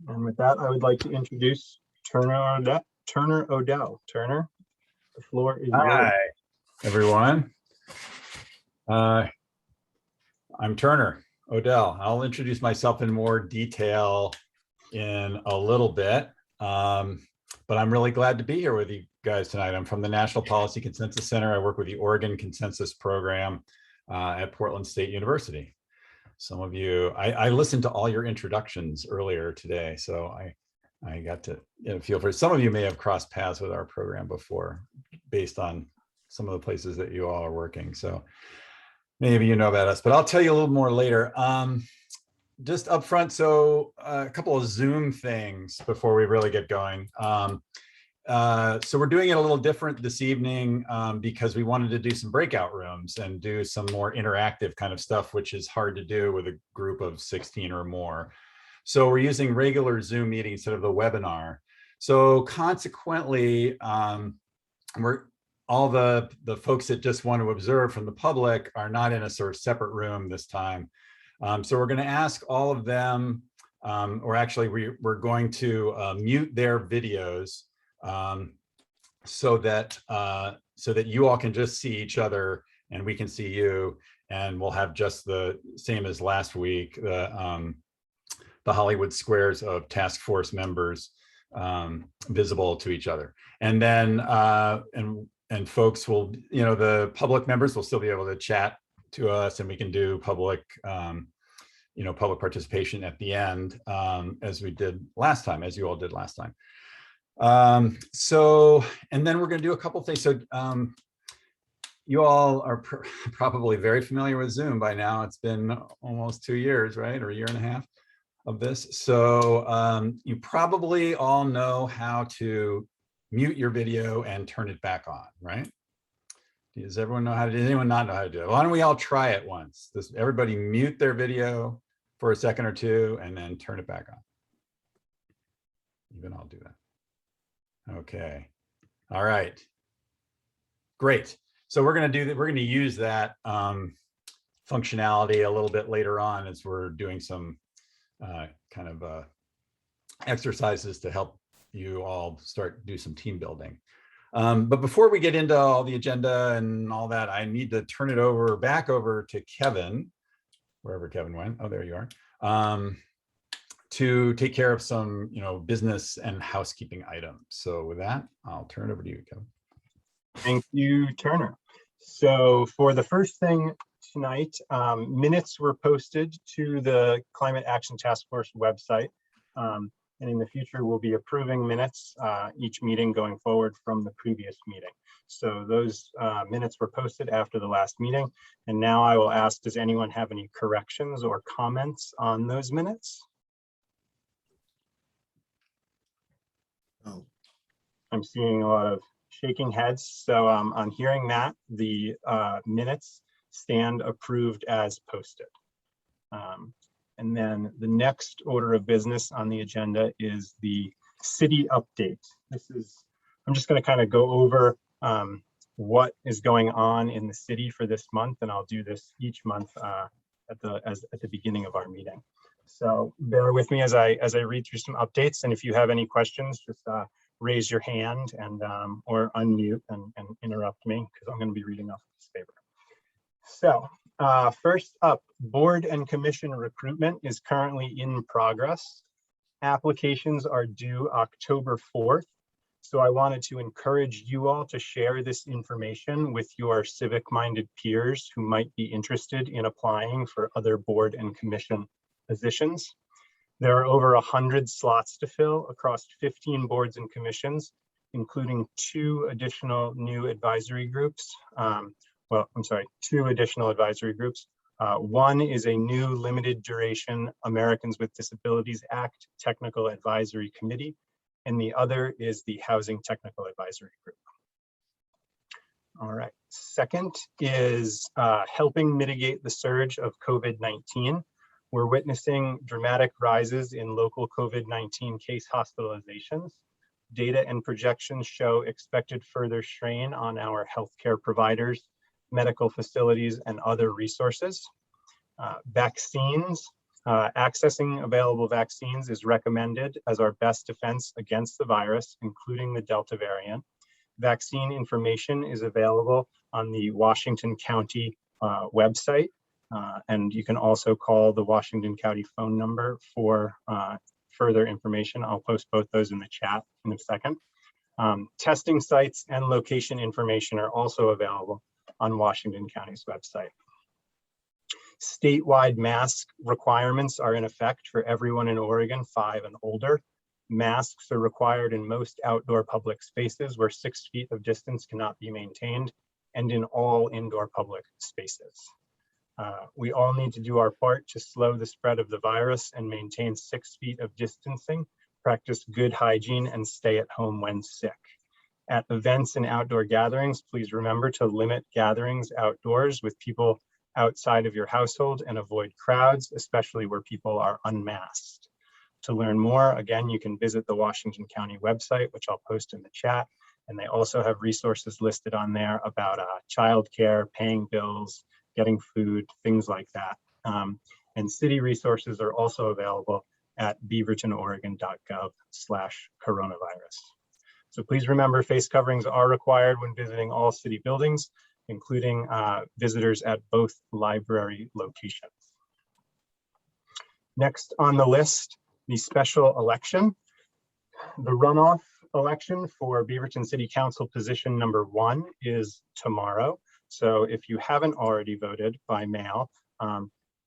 And with that, I would like to introduce Turner Odell. Turner, the floor is yours. Hi, everyone. I'm Turner Odell. I'll introduce myself in more detail in a little bit, but I'm really glad to be here with you guys tonight. I'm from the National Policy Consensus Center. I work with the Oregon Consensus Program at Portland State University. Some of you, I listened to all your introductions earlier today, so I got to feel for some of you may have crossed paths with our program before based on some of the places that you all are working. So maybe you know about us, but I'll tell you a little more later. Just up front, so a couple of Zoom things before we really get going. So we're doing it a little different this evening because we wanted to do some breakout rooms and do some more interactive kind of stuff, which is hard to do with a group of 16 or more. So we're using regular Zoom meetings instead of the webinar. So consequently, all the folks that just want to observe from the public are not in a sort of separate room this time. So we're going to ask all of them, or actually we're going to mute their videos so that you all can just see each other and we can see you, and we'll have just the same as last week, the Hollywood squares of task force members visible to each other. And then and folks will, the public members will still be able to chat to us, and we can do public public participation at the end, as we did last time, as you all did last time. So, and then we're going to do a couple things. So you all are probably very familiar with Zoom by now. It's been almost 2 years, right? Or a year and a half of this. So you probably all know how to mute your video and turn it back on, right? Does everyone know how to do it? Does anyone not know how to do it? Why don't we all try it once? Everybody mute their video for a second or two and then turn it back on. Even I'll do that. Okay. All right. Great. So we're going to do that. We're going to use that functionality a little bit later on as we're doing some kind of exercises to help you all do some team building. But before we get into all the agenda and all that, I need to turn it back over to Kevin, wherever Kevin went. Oh, there you are. To take care of some, business and housekeeping items. So with that, I'll turn it over to you, Kevin. Thank you, Turner. So for the first thing tonight, minutes were posted to the Climate Action Task Force website. And in the future, we'll be approving minutes each meeting going forward from the previous meeting. So those minutes were posted after the last meeting. And now I will ask, does anyone have any corrections or comments on those minutes? Oh. I'm seeing a lot of shaking heads. So on hearing that, the minutes stand approved as posted. And then the next order of business on the agenda is the city update. I'm just going to kind of go over what is going on in the city for this month, and I'll do this each month at the beginning of our meeting. So bear with me as I read through some updates, and if you have any questions, just raise your hand and or unmute and interrupt me, because I'm going to be reading off this paper. So first up, board and commission recruitment is currently in progress. Applications are due October 4th. So I wanted to encourage you all to share this information with your civic-minded peers who might be interested in applying for other board and commission positions. There are over 100 slots to fill across 15 boards and commissions, including 2 additional new advisory groups. Two additional advisory groups. One is a new limited duration Americans with Disabilities Act Technical Advisory Committee, and the other is the Housing Technical Advisory Group. All right, second is helping mitigate the surge of COVID-19. We're witnessing dramatic rises in local COVID-19 case hospitalizations. Data and projections show expected further strain on our healthcare providers, medical facilities, and other resources. Vaccines. Accessing available vaccines is recommended as our best defense against the virus, including the Delta variant. Vaccine information is available on the Washington County website, and you can also call the Washington County phone number for further information. I'll post both those in the chat in a second. Testing sites and location information are also available on Washington County's website. Statewide mask requirements are in effect for everyone in Oregon 5 and older. Masks are required in most outdoor public spaces where 6 feet of distance cannot be maintained, and in all indoor public spaces. We all need to do our part to slow the spread of the virus and maintain 6 feet of distancing, practice good hygiene, and stay at home when sick. At events and outdoor gatherings, please remember to limit gatherings outdoors with people outside of your household and avoid crowds, especially where people are unmasked. To learn more, again, you can visit the Washington County website, which I'll post in the chat. And they also have resources listed on there about childcare, paying bills, getting food, things like that. And city resources are also available at beavertonoregon.gov/coronavirus. So please remember, face coverings are required when visiting all city buildings, including visitors at both library locations. Next on the list, the special election. The runoff election for Beaverton City Council position number 1 is tomorrow. So if you haven't already voted by mail,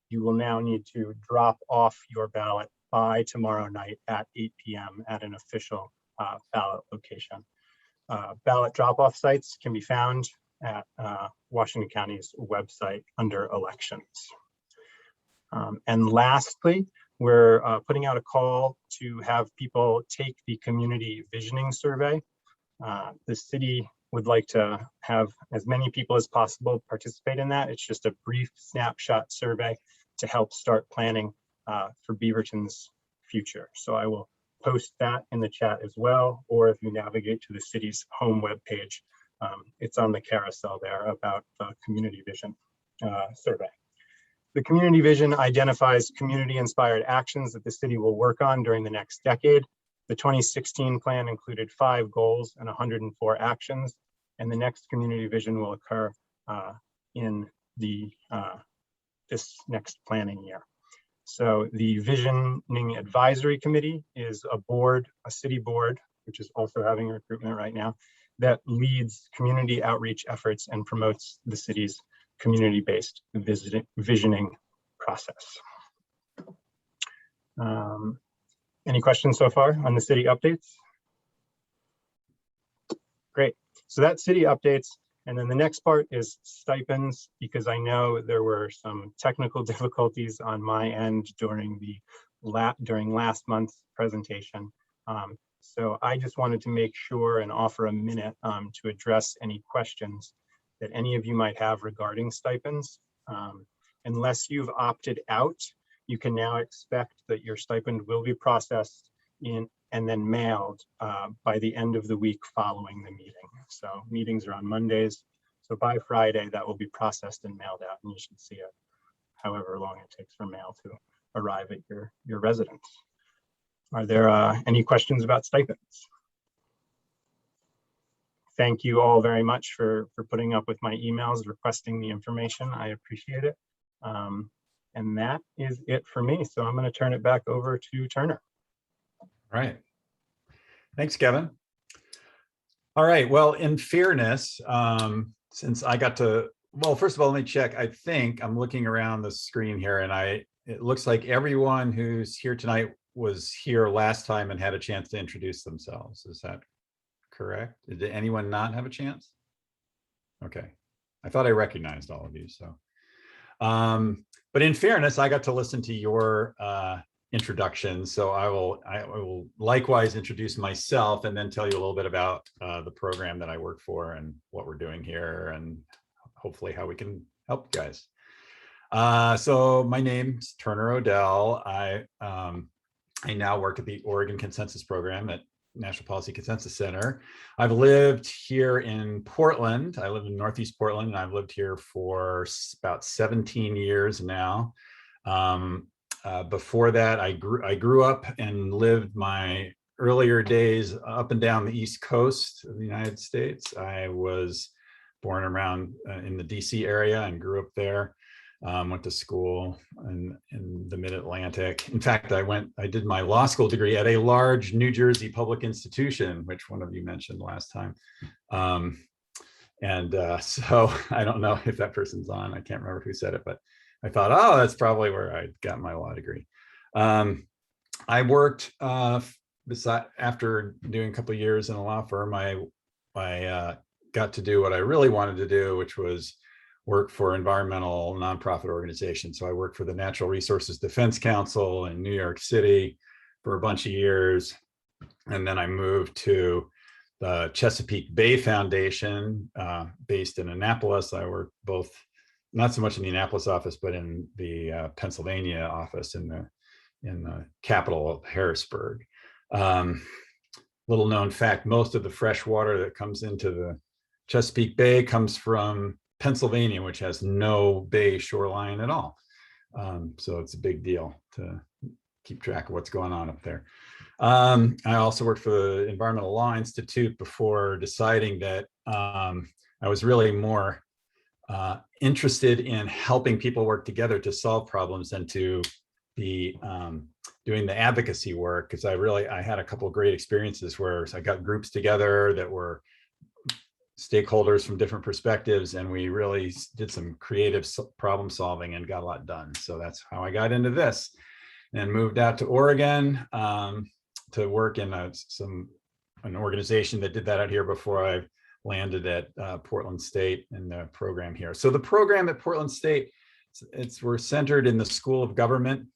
you will now need to drop off your ballot by tomorrow night at 8 p.m. at an official ballot location. Ballot drop-off sites can be found at Washington County's website under elections. And lastly, we're putting out a call to have people take the community visioning survey. The city would like to have as many people as possible participate in that. It's just a brief snapshot survey to help start planning for Beaverton's future. So I will post that in the chat as well, or if you navigate to the city's home webpage, it's on the carousel there about the community vision survey. The community vision identifies community-inspired actions that the city will work on during the next decade. The 2016 plan included 5 goals and 104 actions, and the next community vision will occur in this next planning year. So the Visioning Advisory Committee is a board, a city board, which is also having recruitment right now, that leads community outreach efforts and promotes the city's community-based visioning process. Any questions so far on the city updates? Great. So that's city updates. And then the next part is stipends, because I know there were some technical difficulties on my end during last month's presentation. So I just wanted to make sure and offer a minute to address any questions that any of you might have regarding stipends. Unless you've opted out, you can now expect that your stipend will be processed and then mailed by the end of the week following the meeting. So meetings are on Mondays. So by Friday, that will be processed and mailed out, and you should see it however long it takes for mail to arrive at your residence. Are there any questions about stipends? Thank you all very much for putting up with my emails, requesting the information. I appreciate it. And that is it for me. So I'm going to turn it back over to Turner. Right. Thanks, Kevin. All right. Well, in fairness, since I got to, well, first of all, let me check. I think I'm looking around the screen here, and it looks like everyone who's here tonight was here last time and had a chance to introduce themselves. Is that correct? Did anyone not have a chance? Okay. I thought I recognized all of you. So, but in fairness, I got to listen to your introduction. So I will likewise introduce myself and then tell you a little bit about the program that I work for and what we're doing here and hopefully how we can help you guys. So my name's Turner Odell. I now work at the Oregon Consensus Program at National Policy Consensus Center. I've lived here in Portland. I live in Northeast Portland, and I've lived here for about 17 years now. Before that, I grew up and lived my earlier days up and down the East Coast of the United States. I was born around in the DC area and grew up there. Went to school in the Mid-Atlantic. In fact, I did my law school degree at a large New Jersey public institution, which one of you mentioned last time. So I don't know if that person's on. I can't remember who said it, but I thought, oh, that's probably where I got my law degree. I worked after doing a couple of years in a law firm. I got to do what I really wanted to do, which was work for environmental nonprofit organizations. So I worked for the Natural Resources Defense Council in New York City for a bunch of years. And then I moved to the Chesapeake Bay Foundation, based in Annapolis. I worked both, not so much in the Annapolis office, but in the Pennsylvania office in the capital of Harrisburg. Little known fact, most of the fresh water that comes into the Chesapeake Bay comes from Pennsylvania, which has no bay shoreline at all. So it's a big deal to keep track of what's going on up there. I also worked for the Environmental Law Institute before deciding that I was really more interested in helping people work together to solve problems than to be doing the advocacy work, because I had a couple of great experiences where I got groups together that were stakeholders from different perspectives, and we really did some creative problem solving and got a lot done. So that's how I got into this, and moved out to Oregon to work in an organization that did that out here before I landed at Portland State in the program here. So the program at Portland State, we're centered in the School of Government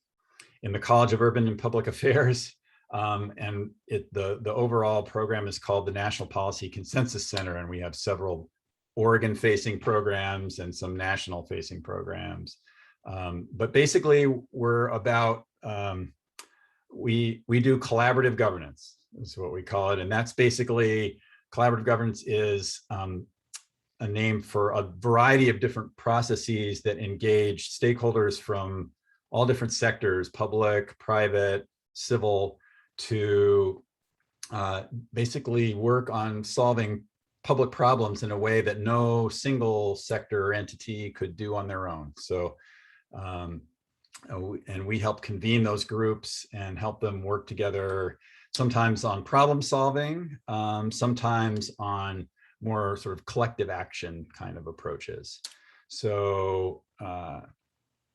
in the College of Urban and Public Affairs. And the overall program is called the National Policy Consensus Center, and we have several Oregon-facing programs and some national-facing programs. But basically, we're about we do collaborative governance, is what we call it, and that's basically collaborative governance is a name for a variety of different processes that engage stakeholders from all different sectors, public, private, civil, to basically work on solving public problems in a way that no single sector or entity could do on their own. So, and we help convene those groups and help them work together, sometimes on problem solving, sometimes on more sort of collective action kind of approaches. So,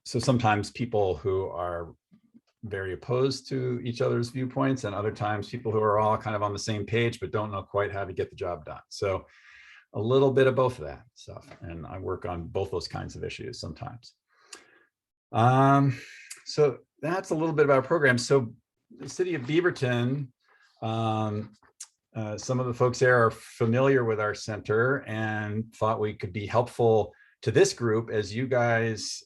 so sometimes people who are very opposed to each other's viewpoints, and other times people who are all kind of on the same page but don't know quite how to get the job done. So a little bit of both of that stuff, and I work on both those kinds of issues sometimes. So that's a little bit about our program. So the city of Beaverton, some of the folks there are familiar with our center and thought we could be helpful to this group as you guys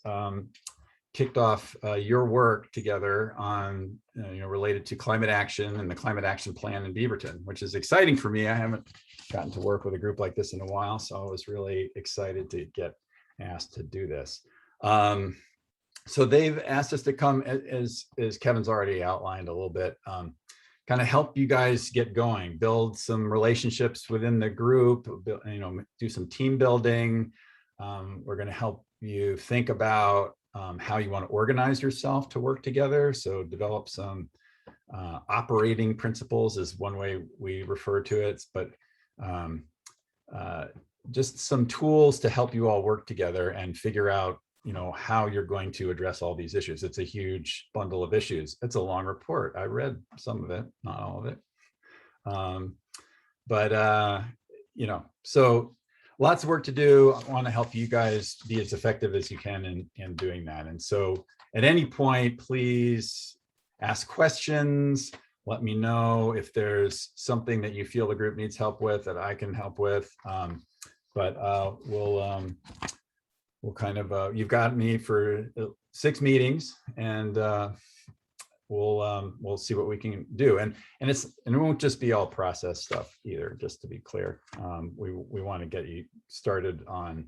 kicked off your work together on, related to climate action and the climate action plan in Beaverton, which is exciting for me. I haven't gotten to work with a group like this in a while, so I was really excited to get asked to do this. So they've asked us to come, as Kevin's already outlined a little bit, kind of help you guys get going, build some relationships within the group, do some team building. We're going to help you think about how you want to organize yourself to work together. So develop some operating principles is one way we refer to it, but just some tools to help you all work together and figure out, how you're going to address all these issues. It's a huge bundle of issues. It's a long report. I read some of it, not all of it. So lots of work to do. I want to help you guys be as effective as you can in doing that. And so at any point, please ask questions. Let me know if there's something that you feel the group needs help with that I can help with. We'll kind of, you've got me for 6 meetings, and we'll see what we can do. And it won't just be all process stuff either, just to be clear. We want to get you started on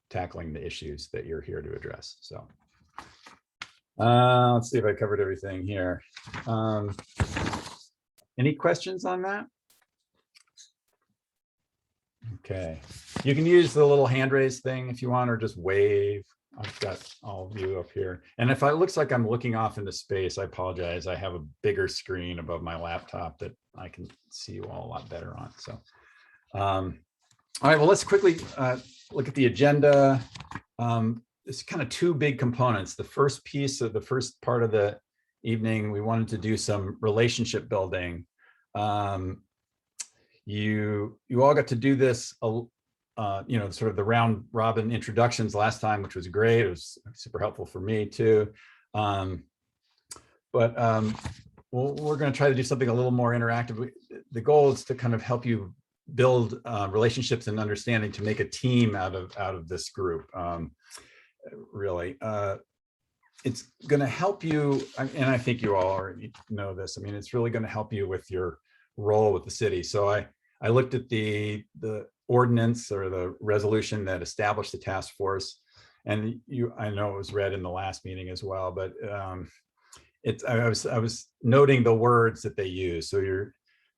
tackling the issues that you're here to address. So Let's see if I covered everything here. Any questions on that? Okay, you can use the little hand raise thing if you want, or just wave. I've got all of you up here. And if it looks like I'm looking off into space, I apologize. I have a bigger screen above my laptop that I can see you all a lot better on. So, all right, well, let's quickly look at the agenda. It's kind of two big components. The first piece of the first part of the evening, we wanted to do some relationship building. You all got to do this, sort of the round robin introductions last time, which was great. It was super helpful for me too. We're going to try to do something a little more interactive. The goal is to kind of help you build relationships and understanding to make a team out of this group. Really, it's going to help you, and I think you all already know this. I mean, it's really going to help you with your role with the city. So I looked at the ordinance or the resolution that established the task force, and I know it was read in the last meeting as well, but I was noting the words that they use. So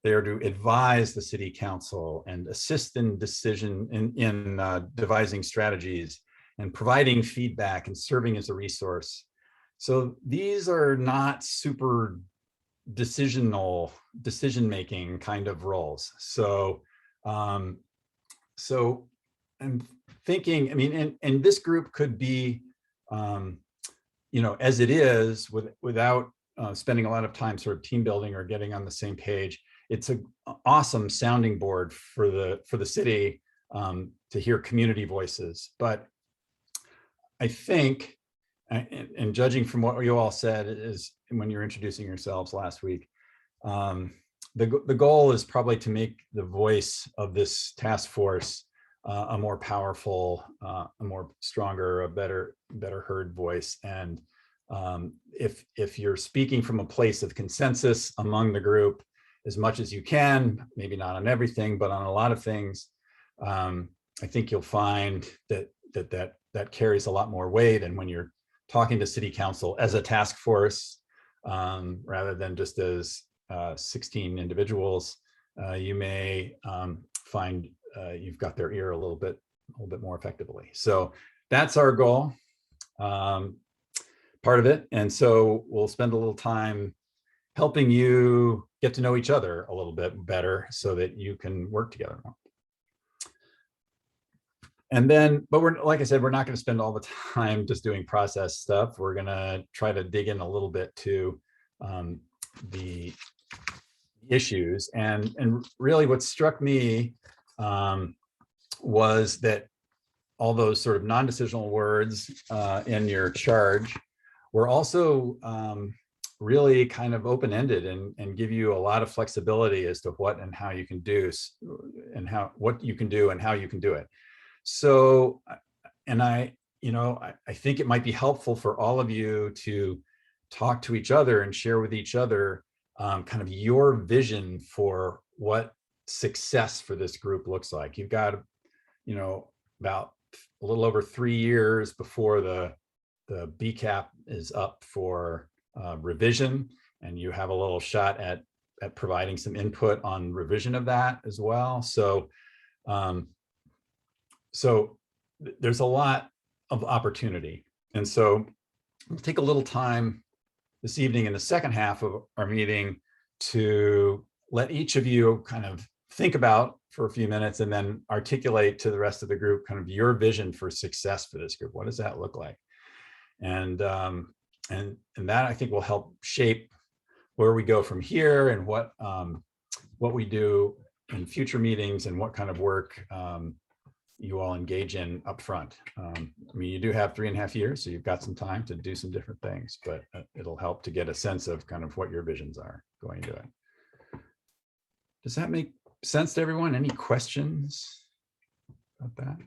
they are to advise the city council and assist in decision in devising strategies and providing feedback and serving as a resource. So these are not super decision-making kind of roles. So I'm thinking, I mean, and this group could be, as it is, without spending a lot of time sort of team building or getting on the same page. It's an awesome sounding board for the city to hear community voices. But I think, and judging from what you all said is when you're introducing yourselves last week, the goal is probably to make the voice of this task force a more powerful, a more stronger, a better heard voice. And if you're speaking from a place of consensus among the group as much as you can, maybe not on everything, but on a lot of things, I think you'll find that carries a lot more weight. And when you're talking to city council as a task force, rather than just as 16 individuals, you may find you've got their ear a little bit more effectively. So that's our goal, part of it. And so we'll spend a little time helping you get to know each other a little bit better so that you can work together more. And then, but like I said, we're not going to spend all the time just doing process stuff. We're going to try to dig in a little bit to the issues. And really what struck me was that all those sort of non-decisional words in your charge were also really kind of open-ended and give you a lot of flexibility as to what and how you can do, and what you can do and how you can do it. So, and I think it might be helpful for all of you to talk to each other and share with each other kind of your vision for what success for this group looks like. You've got, about a little over 3 years before the BCAP is up for revision, and you have a little shot at providing some input on revision of that as well. So, so there's a lot of opportunity. And so we'll take a little time this evening in the second half of our meeting to let each of you kind of think about for a few minutes and then articulate to the rest of the group kind of your vision for success for this group. What does that look like? And that I think will help shape where we go from here and what we do in future meetings and what kind of work you all engage in up front. I mean, you do have 3.5 years, so you've got some time to do some different things, but it'll help to get a sense of kind of what your visions are going into it. Does that make sense to everyone? Any questions about that?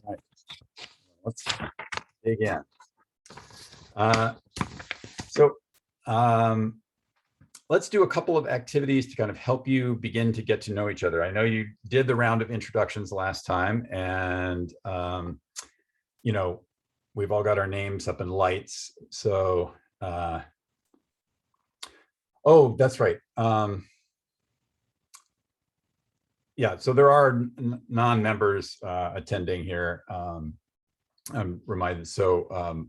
All right, let's dig in. Let's do a couple of activities to kind of help you begin to get to know each other. I know you did the round of introductions last time, and we've all got our names up in lights. So, oh, that's right. Yeah, so there are non-members attending here. I'm reminded. So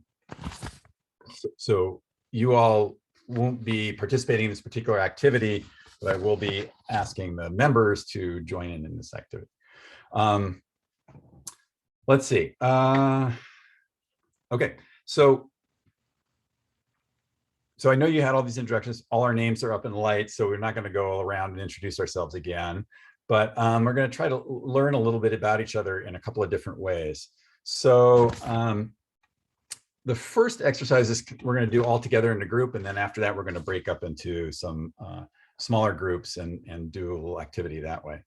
you all won't be participating in this particular activity, but I will be asking the members to join in this activity. Let's see. Okay, so I know you had all these introductions. All our names are up in lights, so we're not going to go around and introduce ourselves again. But we're going to try to learn a little bit about each other in a couple of different ways. So the first exercise is we're going to do all together in a group, and then after that, we're going to break up into some smaller groups and do a little activity that way.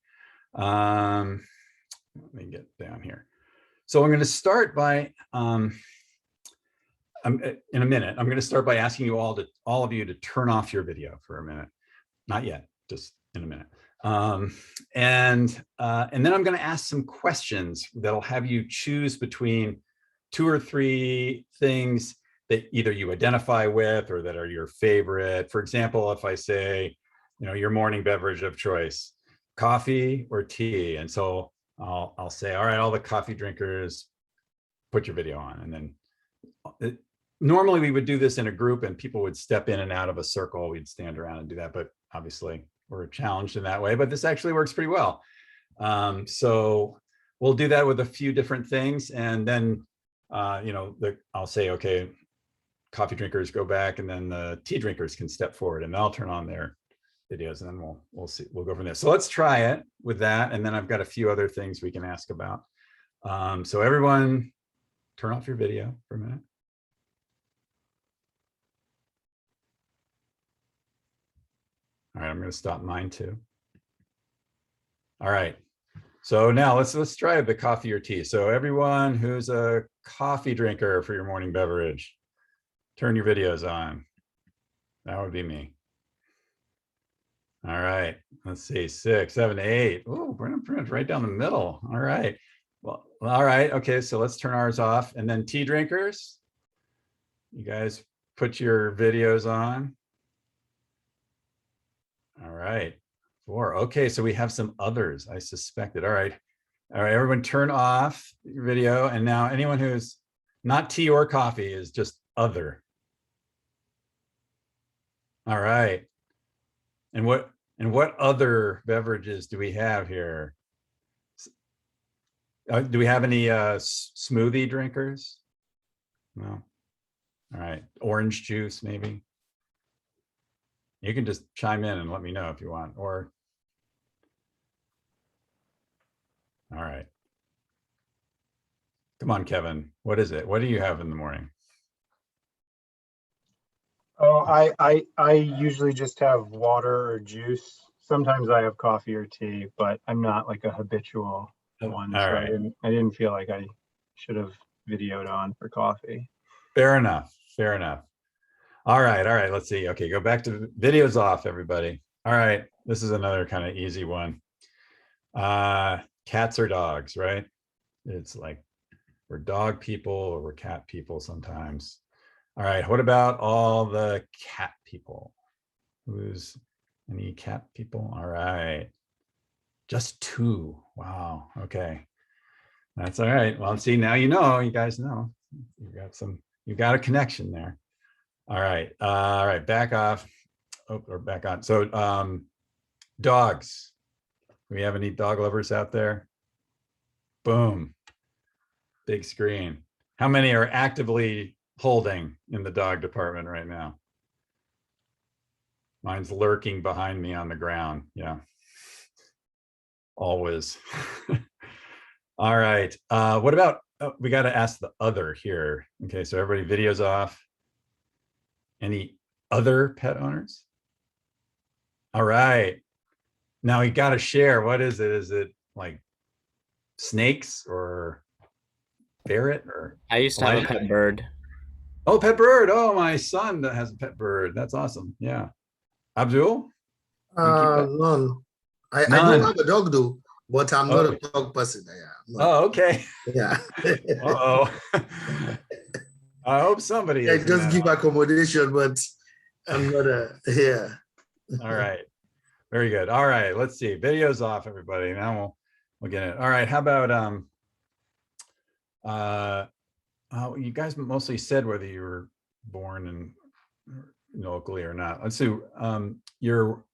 Let me get down here. So I'm going to start by, in a minute, I'm going to start by asking you all of you to turn off your video for a minute. Not yet, just in a minute. And then I'm going to ask some questions that'll have you choose between 2 or 3 things that either you identify with or that are your favorite. For example, if I say, your morning beverage of choice, coffee or tea. And so I'll say, all right, all the coffee drinkers, put your video on. And then normally we would do this in a group and people would step in and out of a circle. We'd stand around and do that, but obviously we're challenged in that way, but this actually works pretty well. So we'll do that with a few different things. And then, I'll say, okay, coffee drinkers go back, and then the tea drinkers can step forward and I'll turn on their videos, and then we'll see, we'll go from there. So let's try it with that. And then I've got a few other things we can ask about. So everyone turn off your video for a minute. All right, I'm going to stop mine too. All right. So now let's try the coffee or tea. So everyone who's a coffee drinker for your morning beverage, turn your videos on. That would be me. All right, let's see, 6, 7, 8. Oh, we're pretty much right down the middle. All right. Well, all right. Okay, so let's turn ours off. And then tea drinkers, you guys put your videos on. All right. 4. Okay, so we have some others. I suspected. All right. All right, everyone turn off your video. And now anyone who's not tea or coffee is just other. All right. And what other beverages do we have here? Do we have any smoothie drinkers? No. All right. Orange juice, maybe. You can just chime in and let me know if you want, or. All right. Come on, Kevin. What is it? What do you have in the morning? Oh, I usually just have water or juice. Sometimes I have coffee or tea, but I'm not like a habitual one. All so right. I didn't feel like I should have videoed on for coffee. Fair enough. Fair enough. All right. All right. Let's see. Okay. Go back to videos off, everybody. All right. This is another kind of easy one. Cats or dogs, right? It's like we're dog people or we're cat people sometimes. All right. What about all the cat people? Who's any cat people? All right. Just 2. Wow. Okay. That's all right. Well, see, now you know, you guys know. You got a connection there. All right. All right. Back off. Oh, or back on. So dogs. Do we have any dog lovers out there? Boom. Big screen. How many are actively holding in the dog department right now? Mine's lurking behind me on the ground. Yeah. Always. All right. What about, we got to ask the other here. Okay, so everybody videos off. Any other pet owners? All right. Now you got to share. What is it? Is it like snakes or ferret or? I used to have a pet bird. Oh, pet bird. Oh, my son that has a pet bird. That's awesome. Yeah. Abdul? None. I do None. have a dog though, but I'm not Oh. a dog person. Yeah. Oh, okay. Yeah. Uh-oh. I hope somebody I is. in just that give office. accommodation, but I'm not yeah. All right. Very good. All right. Let's see. Video's off, everybody. Now we'll get it. All right. How about you guys mostly said whether you were born in locally or not. Let's see. Your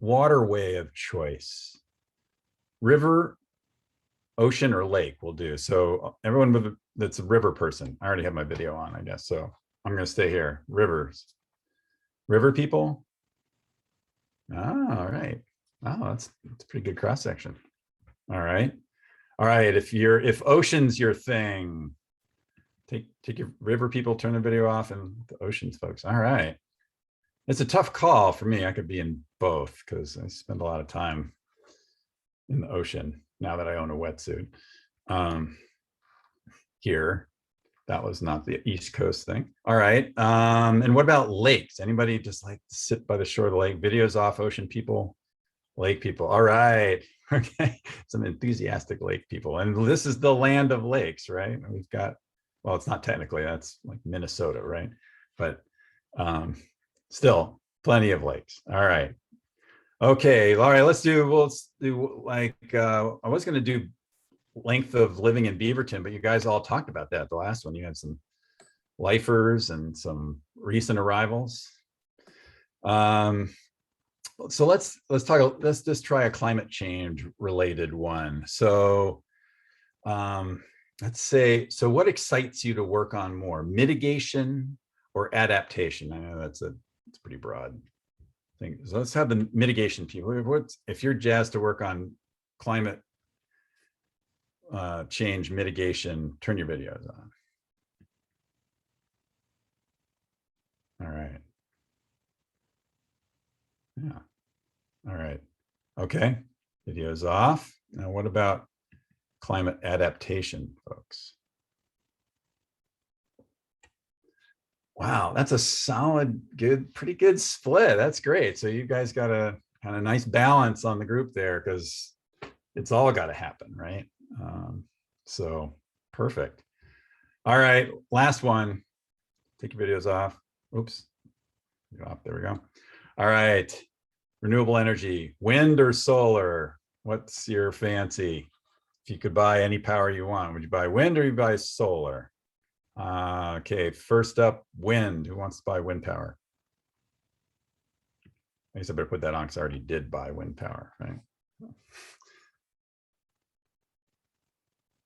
waterway of choice. River, ocean, or lake will do. So everyone that's a river person. I already have my video on, I guess. So I'm going to stay here. Rivers. River people. Oh, all right. Oh, that's a pretty good cross section. All right. All right. If ocean's your thing, take your river people, turn the video off, and the oceans folks. All right. It's a tough call for me. I could be in both because I spend a lot of time in the ocean now that I own a wetsuit. Here, that was not the East Coast thing. All right. And what about lakes? Anybody just like to sit by the shore of the lake? Videos off, ocean people, lake people. All right. Okay. Some enthusiastic lake people. And this is the land of lakes, right? We've got, well, it's not technically, that's like Minnesota, right? But still plenty of lakes. All right. Okay. All right. Let's do like, I was going to do length of living in Beaverton, but you guys all talked about that. The last one, you had some lifers and some recent arrivals. So let's just try a climate change related one. So let's say, so what excites you to work on more, mitigation or adaptation? I know it's pretty broad thing. So let's have the mitigation people. If you're jazzed to work on climate change mitigation, turn your videos on. All right. Yeah. All right. Okay. Videos off. Now, what about climate adaptation, folks? Wow, that's a solid, pretty good split. That's great. So you guys got a kind of nice balance on the group there because it's all got to happen, right? So perfect. All right, last one. Take your videos off. Oops. There we go. All right. Renewable energy, wind or solar? What's your fancy? If you could buy any power you want, would you buy wind or you buy solar? Okay, first up, wind. Who wants to buy wind power? I guess I better put that on because I already did buy wind power, right?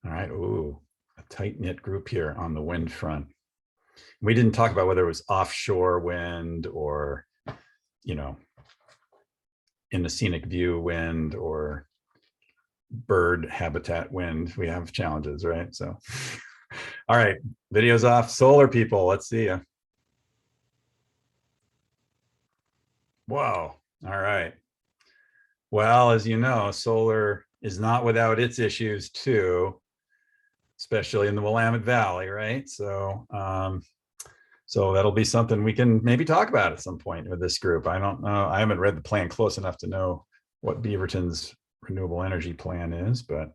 All right, ooh, a tight-knit group here on the wind front. We didn't talk about whether it was offshore wind or, in the scenic view wind or bird habitat wind. We have challenges, right? So, all right, videos off. Solar people, let's see you. Whoa, all right. Well, as you know, solar is not without its issues too, especially in the Willamette Valley, right? So, so that'll be something we can maybe talk about at some point with this group. I don't know. I haven't read the plan close enough to know what Beaverton's renewable energy plan is, but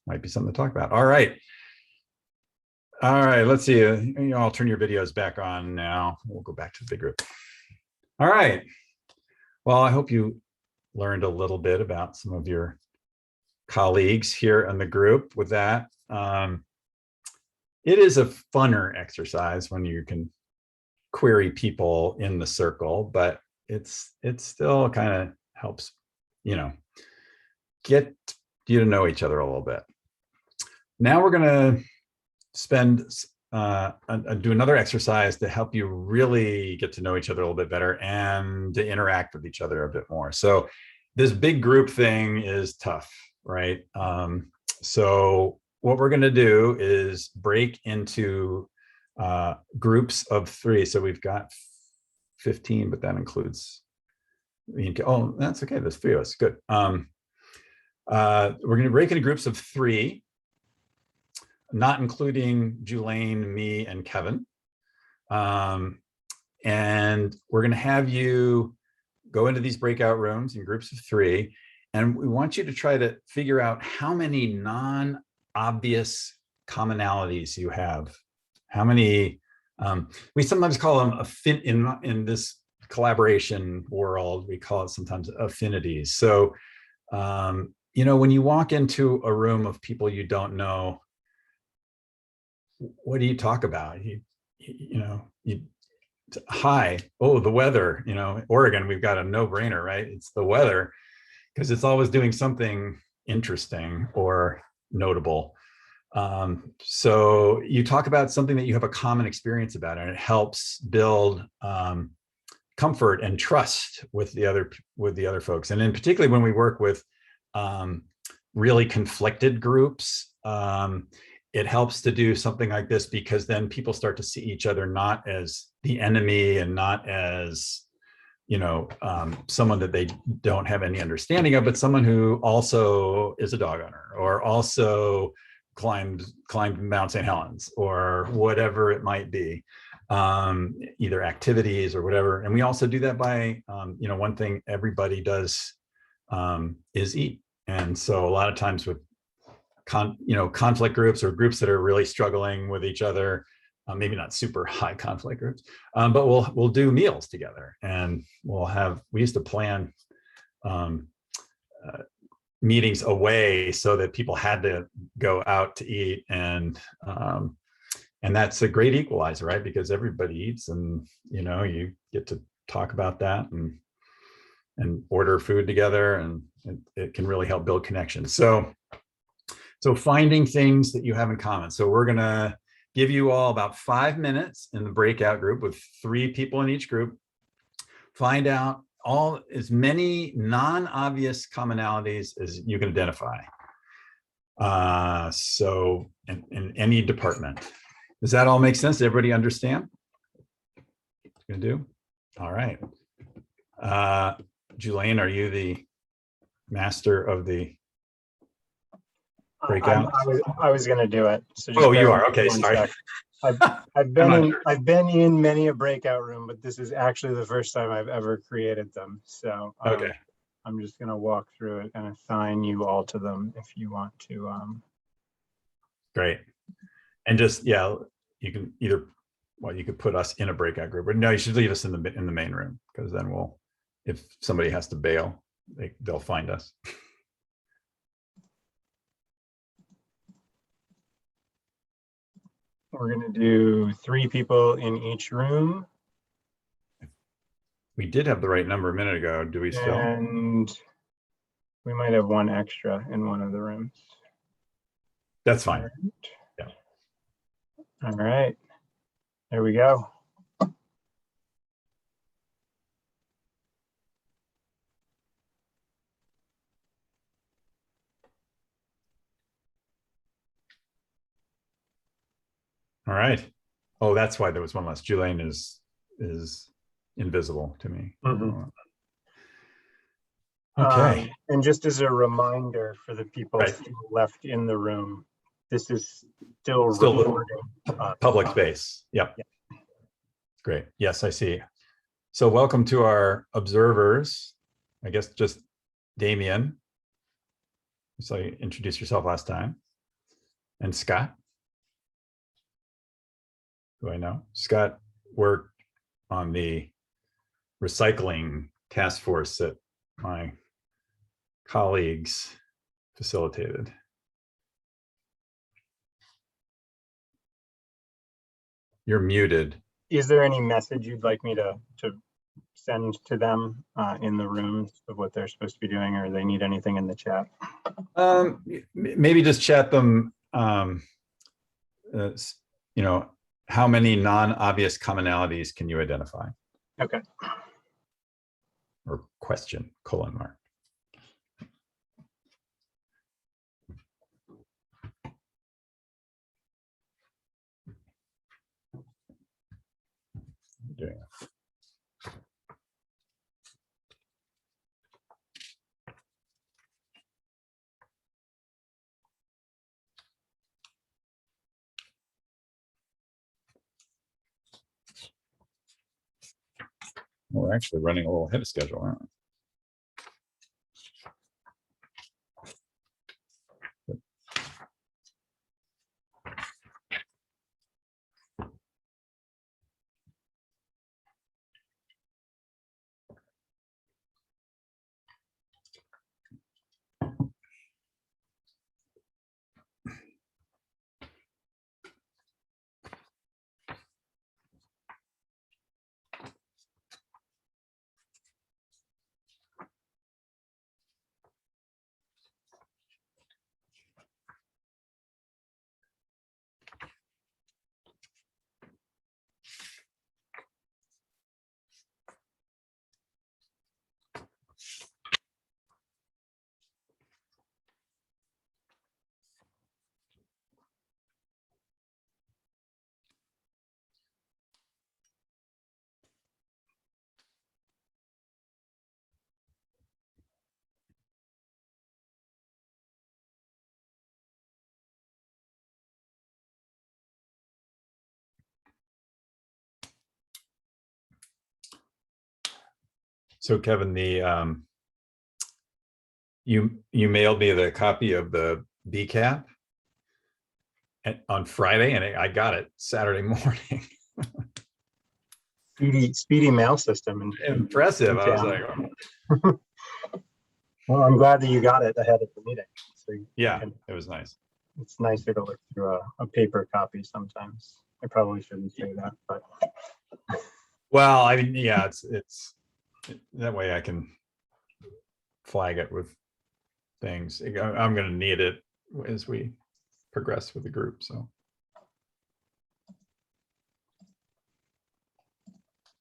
might be something to talk about. All right. All right, let's see. I'll turn your videos back on now. We'll go back to the big group. All right. Well, I hope you learned a little bit about some of your colleagues here in the group with that. It is a funner exercise when you can query people in the circle, but it still kind of helps, get you to know each other a little bit. Now we're going to do another exercise to help you really get to know each other a little bit better and to interact with each other a bit more. So this big group thing is tough, right? So what we're going to do is break into groups of 3. So we've got 15, but that includes, oh, that's okay. There's 3 of us. Good. We're going to break into groups of 3, not including Julaine, me, and Kevin. And we're going to have you go into these breakout rooms in groups of 3. And we want you to try to figure out how many non-obvious commonalities you have How many, we sometimes call them in this collaboration world, we call it sometimes affinities. So, you know, when you walk into a room of people you don't know, what do you talk about? Hi, oh, the weather, you know, Oregon, we've got a no-brainer, right? It's the weather, because it's always doing something interesting or notable. So you talk about something that you have a common experience about, and it helps build comfort and trust with the other folks. And in particularly when we work with really conflicted groups, it helps to do something like this, because then people start to see each other not as the enemy and not as, you know, someone that they don't have any understanding of, but someone who also is a dog owner or also climbed Mount St. Helens or whatever it might be, either activities or whatever. And we also do that by, you know, one thing everybody does is eat. And so a lot of times with conflict groups or groups that are really struggling with each other, maybe not super high conflict groups, but we'll do meals together, and we used to plan meetings away so that people had to go out to eat, and that's a great equalizer, right? Because everybody eats, and you know, you get to talk about that and order food together, and it can really help build connections. So finding things that you have in common. So we're gonna give you all about 5 minutes in the breakout group with 3 people in each group. Find out as many non-obvious commonalities as you can identify. So in any department. Does that all make sense? Does everybody understand? Gonna do? All right. Julaine, are you the master of the breakout? I was going to do it. So just you are. Okay, sorry. I've been in many a breakout room, but this is actually the first time I've ever created them. So okay, I'm just going to walk through it and assign you all to them if you want to. Great. And just, yeah, you can either, well, you could put us in a breakout group, or no, you should leave us in the main room, because then if somebody has to bail, they'll find us. We're going to do 3 people in each room. We did have the right number a minute ago. Do we still? And we might have 1 extra in one of the rooms. That's fine. All right. Yeah. All right. There we go. All right. Oh, that's why there was one less. Julaine is invisible to me. Mm-hmm. Okay. And just as a reminder for the people Right. still left in the room, this is still recording. Public space. Yep. Yeah. Great. Yes, I see. So welcome to our observers. I guess just Damien. So you introduced yourself last time. And Scott. Who I know. Scott worked on the recycling task force that my colleagues facilitated. You're muted. Is there any message you'd like me to send to them in the rooms of what they're supposed to be doing, or they need anything in the chat? Maybe just chat them, you know, how many non-obvious commonalities can you identify? Okay. Or question, colon mark. Doing it. We're actually running a little ahead of schedule, aren't we? So Kevin, you mailed me the copy of the BCAP on Friday, and I got it Saturday morning. Speedy mail system. And Impressive. I was like, oh. well, I'm glad that you got it ahead of the meeting. So Yeah, it was nice. it's nicer to look through a paper copy sometimes. I probably shouldn't say that, but Well, I mean, yeah, it's that way I can flag it with things. I'm going to need it as we progress with the group. So,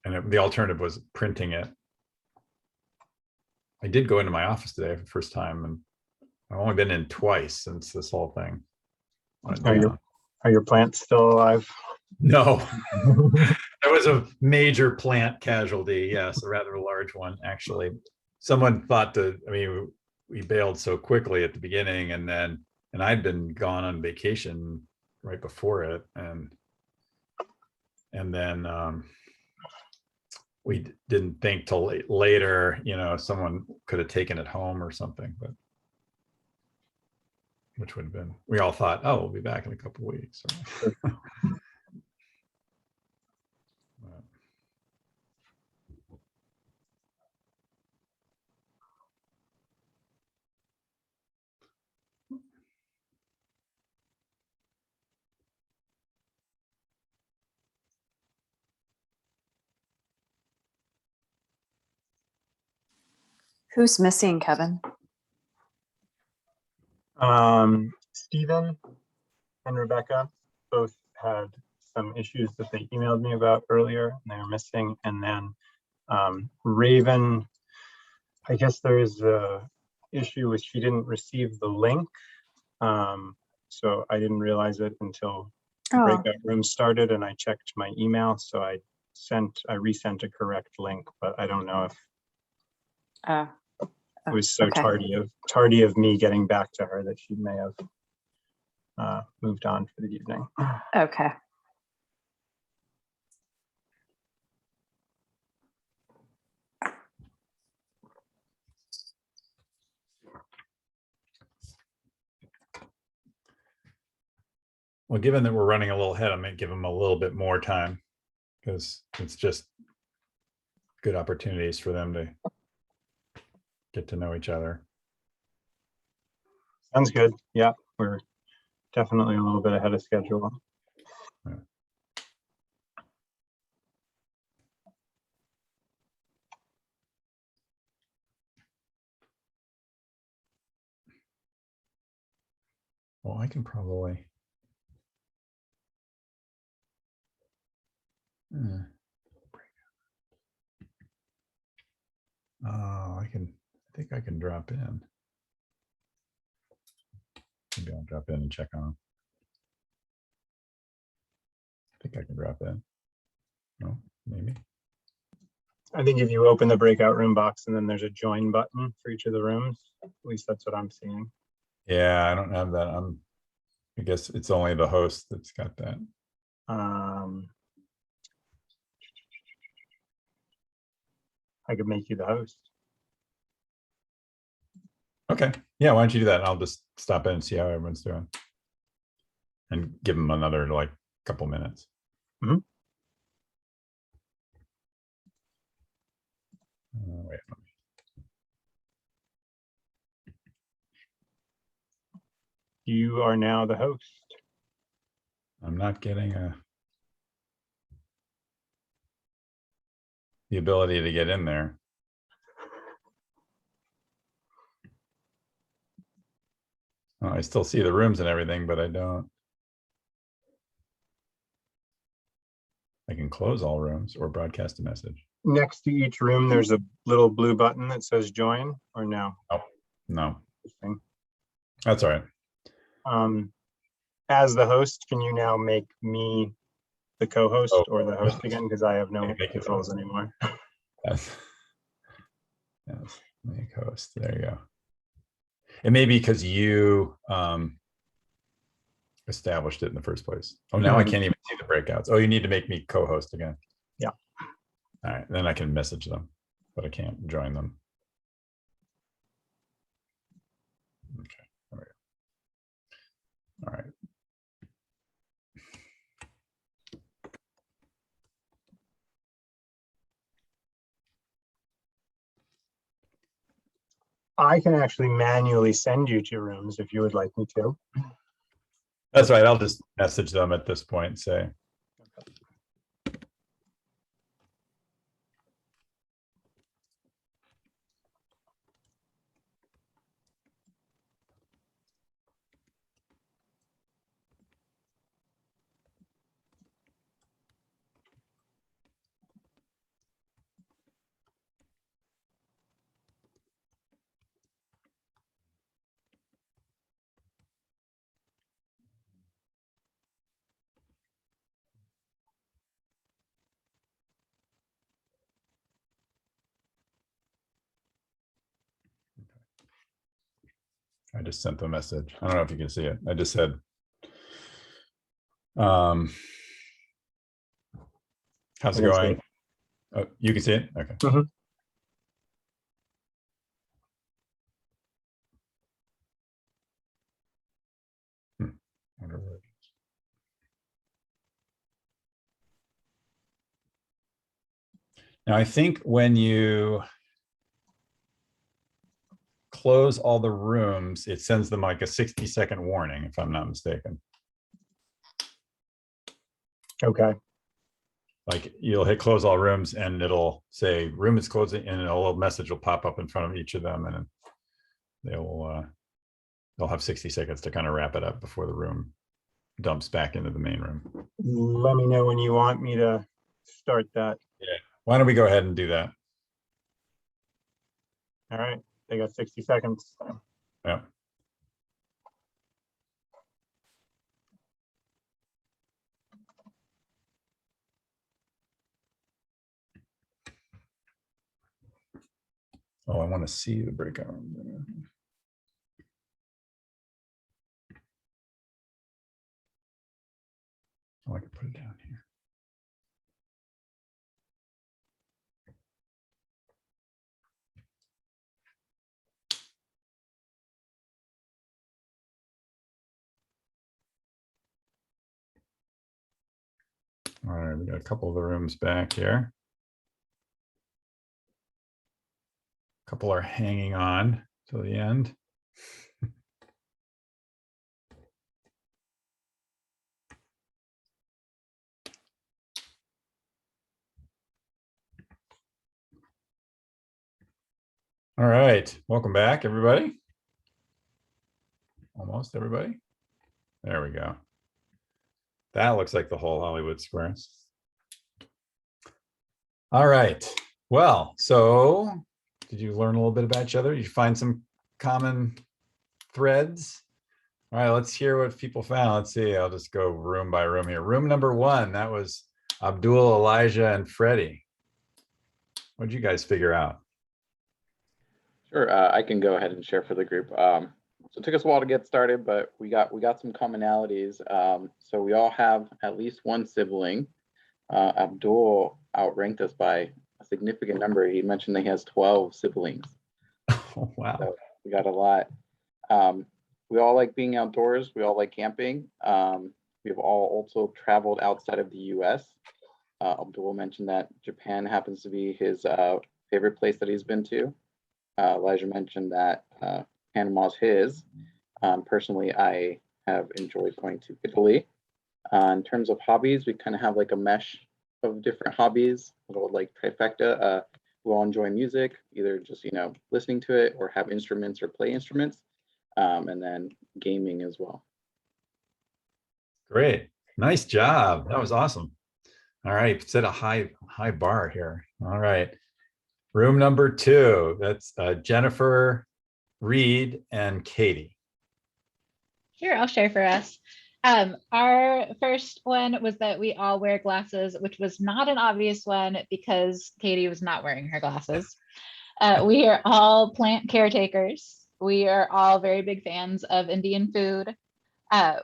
and the alternative was printing it. I did go into my office today for the first time, and I've only been in twice since this whole thing went down. Are your plants still alive? No, there was a major plant casualty. Yes, a rather large one, actually. Someone thought that, I mean, we bailed so quickly at the beginning, and I'd been gone on vacation right before it. And then we didn't think till later, someone could have taken it home or something, but which would have been, we all thought, oh, we'll be back in a couple of weeks. Who's missing, Kevin? Stephen and Rebecca both had some issues that they emailed me about earlier, and they were missing. And then Raven, I guess there is a issue with she didn't receive the link. So I didn't realize it until the breakout room started, and I checked my email. So I resent a correct link, but I don't know if it was so tardy of me getting back to her that she may have moved on for the evening. Okay. Well, given that we're running a little ahead, I might give them a little bit more time, because it's just good opportunities for them to get to know each other. Sounds good. Yeah, we're definitely a little bit ahead of schedule. Yeah. Well, I can probably. Oh, I think I can drop in. Maybe I'll drop in and check on them. I think I can drop in. No, maybe. I think if you open the breakout room box and then there's a join button for each of the rooms, at least that's what I'm seeing. Yeah, I don't have that. I guess it's only the host that's got that. I could make you the host. Okay. Yeah, why don't you do that? And I'll just stop in and see how everyone's doing. And give them another couple minutes. Mm-hmm. Wait. You are now the host. I'm not getting the ability to get in there. Oh, I still see the rooms and everything, but I don't. I can close all rooms or broadcast a message. Next to each room, there's a little blue button that says join, or no? Oh, no. That's all right. As the host, can you now make me the co-host or the host again? Because I have no controls anymore. Yes. Make host. There you go. It may be because you established it in the first place. Oh, now I can't even see the breakouts. Oh, you need to make me co-host again. Yeah. All right, then I can message them. but I can't join them. Okay, there we go. All right. I can actually manually send you to rooms if you would like me to. That's right. I'll just message them at this point and say. I just sent the message. I don't know if you can see it. I just said, how's it I can see going? it. Oh, you can see it? Okay. Mhm. Wonder where it is. Now, I think when you close all the rooms, it sends them like a 60-second warning, if I'm not mistaken. Okay. Like you'll hit close all rooms and it'll say room is closing, and a little message will pop up in front of each of them, and they'll have 60 seconds to kind of wrap it up before the room dumps back into the main room. Let me know when you want me to start that. Yeah. Why don't we go ahead and do that? All right. They got 60 seconds. Yeah. Oh, I want to see the breakout. Oh, I can put it down here. All right, we got a couple of the rooms back here. A couple are hanging on till the end. All right, welcome back, everybody. Almost everybody. There we go. That looks like the whole Hollywood Squares. All right. Well, so did you learn a little bit about each other? Did you find some common threads? All right, let's hear what people found. Let's see. I'll just go room by room here. Room number one, that was Abdul, Elijah, and Freddie. What did you guys figure out? Sure, I can go ahead and share for the group. So it took us a while to get started, but we got some commonalities. So we all have at least one sibling. Abdul outranked us by a significant number. He mentioned that he has 12 siblings. Oh, wow. So we got a lot. We all like being outdoors. We all like camping. We've all also traveled outside of the US. Abdul mentioned that Japan happens to be his favorite place that he's been to. Elijah mentioned that Panama's his. Personally, I have enjoyed going to Italy. In terms of hobbies, we kind of have like a mesh of different hobbies, a little like trifecta. We all enjoy music, either just, listening to it or have instruments or play instruments, and then gaming as well. Great. Nice job. That was awesome. All right. Set a high bar here. All right. Room number two. That's Jennifer, Reed, and Katie. Sure, I'll share for us. Our first one was that we all wear glasses, which was not an obvious one because Katie was not wearing her glasses. We are all plant caretakers. We are all very big fans of Indian food.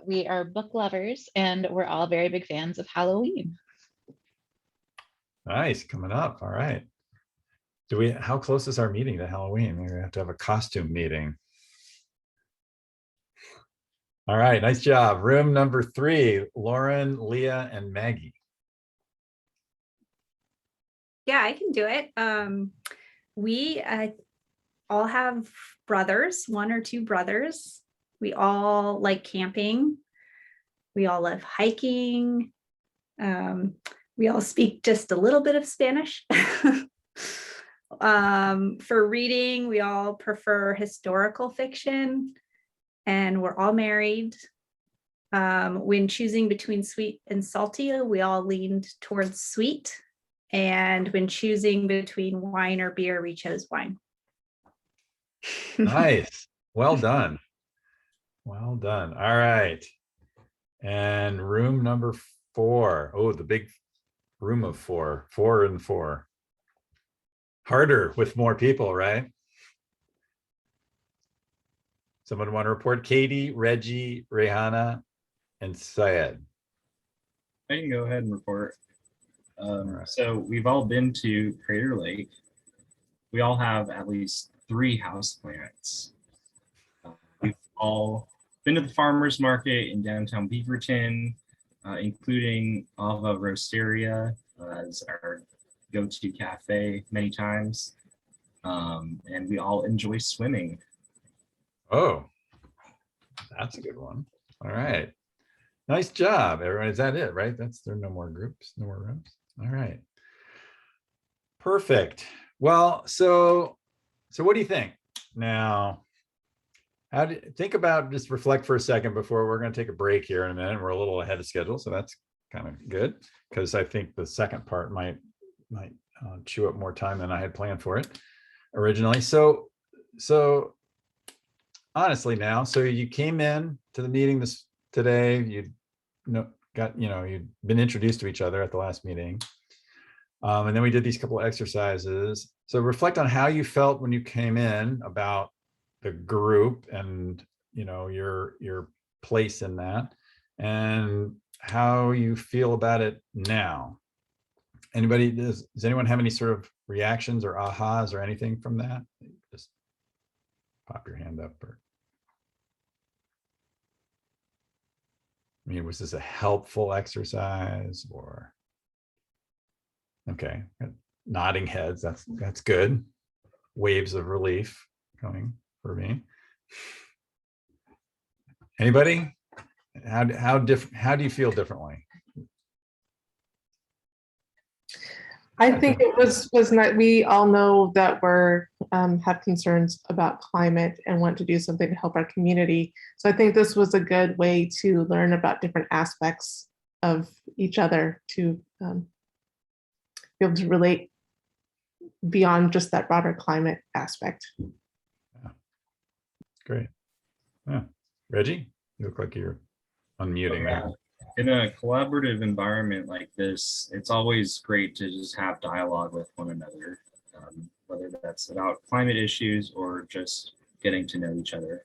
We are book lovers, and we're all very big fans of Halloween. Nice. Coming up. All right. how close is our meeting to Halloween? Maybe we have to have a costume meeting. All right, nice job. Room number 3, Lauren, Leah, and Maggie. Yeah, I can do it. We all have brothers, 1 or 2 brothers. We all like camping. We all love hiking. We all speak just a little bit of Spanish. For reading, we all prefer historical fiction, and we're all married. When choosing between sweet and salty, we all leaned towards sweet. And when choosing between wine or beer, we chose wine. Nice. Well done. Well done. All right. And room number 4. Oh, the big room of 4. 4 and 4. Harder with more people, right? Someone want to report? Katie, Reggie, Rehana, and Syed. I can go ahead and report. right. So we've all been to Crater Lake. We all have at least 3 houseplants. We've all been to the farmer's market in downtown Beaverton, including Ava Roasteria as our go-to cafe many times. And we all enjoy swimming. Oh, that's a good one. All right. Nice job, everyone. Is that it, right? There are no more groups, no more rooms. All right. Perfect. Well, so what do you think? Now, think about, just reflect for a second before we're going to take a break here in a minute. We're a little ahead of schedule, so that's kind of good, because I think the second part might chew up more time than I had planned for it originally. So honestly now, so you came in to the meeting today, you'd been introduced to each other at the last meeting. And then we did these couple of exercises. So reflect on how you felt when you came in about the group and, your place in that, and how you feel about it now. Does anyone have any sort of reactions or ahas or anything from that? Just pop your hand up. Was this a helpful exercise or? Okay, nodding heads, that's good. Waves of relief coming for me. Anybody? How do you feel differently? I think it was not. We all know that we're have concerns about climate and want to do something to help our community. So I think this was a good way to learn about different aspects of each other, to be able to relate beyond just that broader climate aspect. Yeah. Great. Yeah. Reggie, you look like you're unmuting there. In a collaborative environment like this, it's always great to just have dialogue with one another, whether that's about climate issues or just getting to know each other.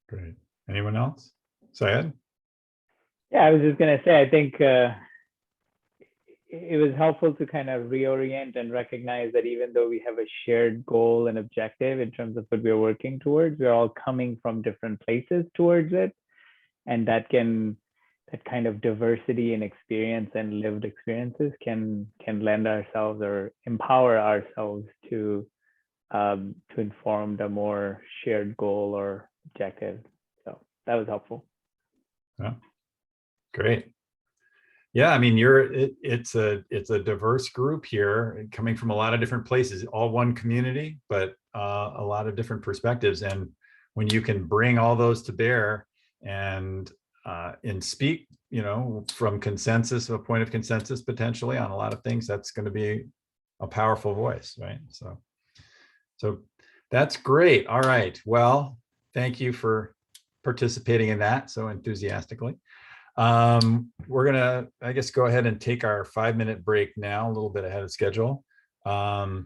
Great. Anyone else? Syed? Yeah, I was just going to say, I think it was helpful to kind of reorient and recognize that even though we have a shared goal and objective in terms of what we're working towards, we're all coming from different places towards it. And that kind of diversity in experience and lived experiences can lend ourselves or empower ourselves to inform the more shared goal or objective. So that was helpful. Yeah. Great. Yeah, it's a diverse group here, coming from a lot of different places, all one community, but a lot of different perspectives. And when you can bring all those to bear and speak, from consensus, a point of consensus potentially on a lot of things, that's going to be a powerful voice, right? So that's great. All right. Well, thank you for participating in that so enthusiastically. We're gonna, I guess, go ahead and take our 5-minute break now, a little bit ahead of schedule. But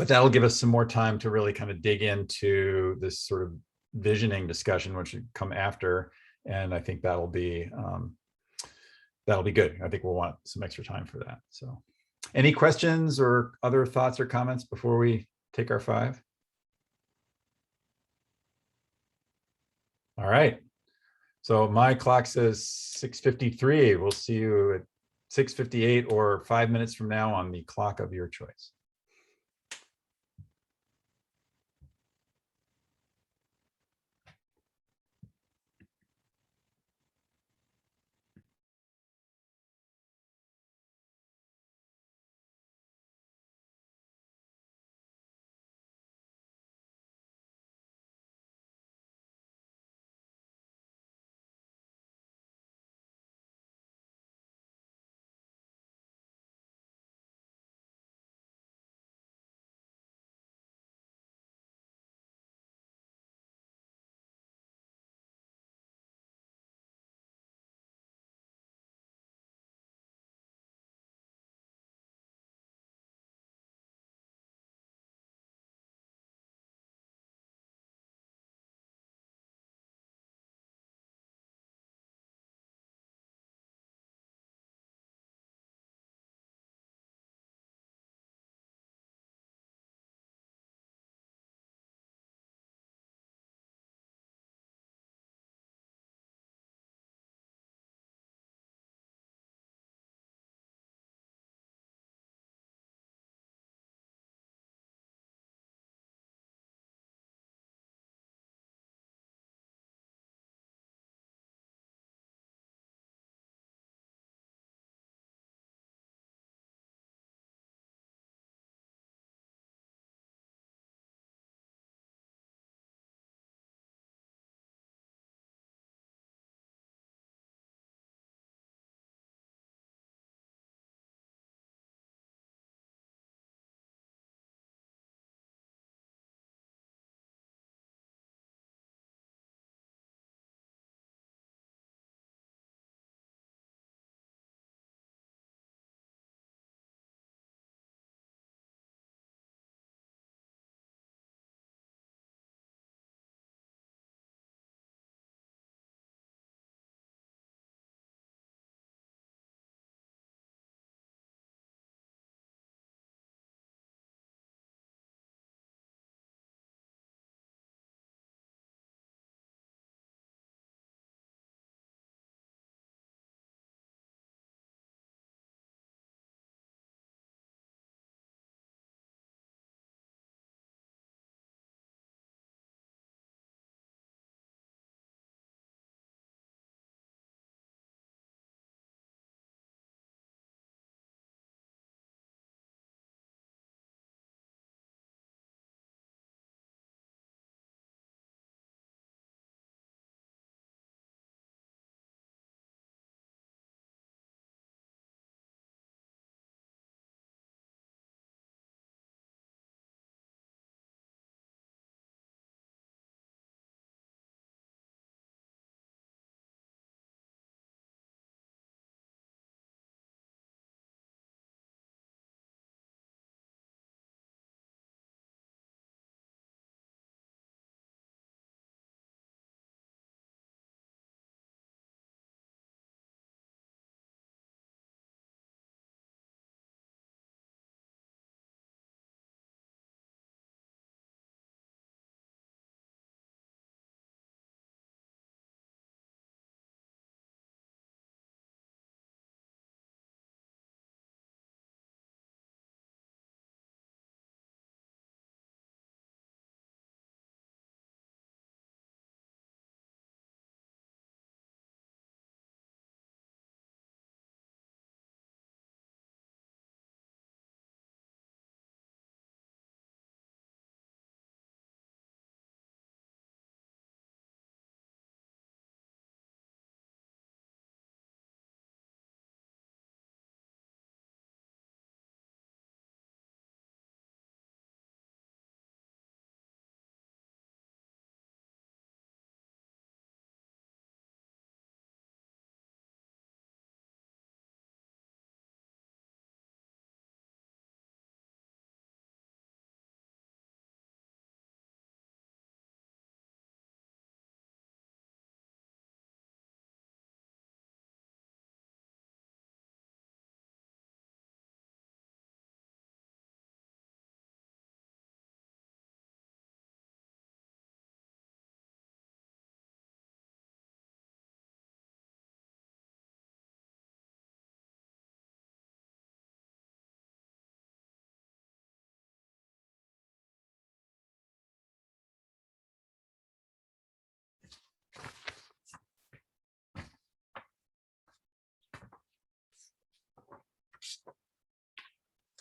that'll give us some more time to really kind of dig into this sort of visioning discussion, which should come after. And I think that'll be that'll be good. I think we'll want some extra time for that. So any questions or other thoughts or comments before we take our 5? All right. So my clock says 6:53. We'll see you at 6:58 or 5 minutes from now on the clock of your choice.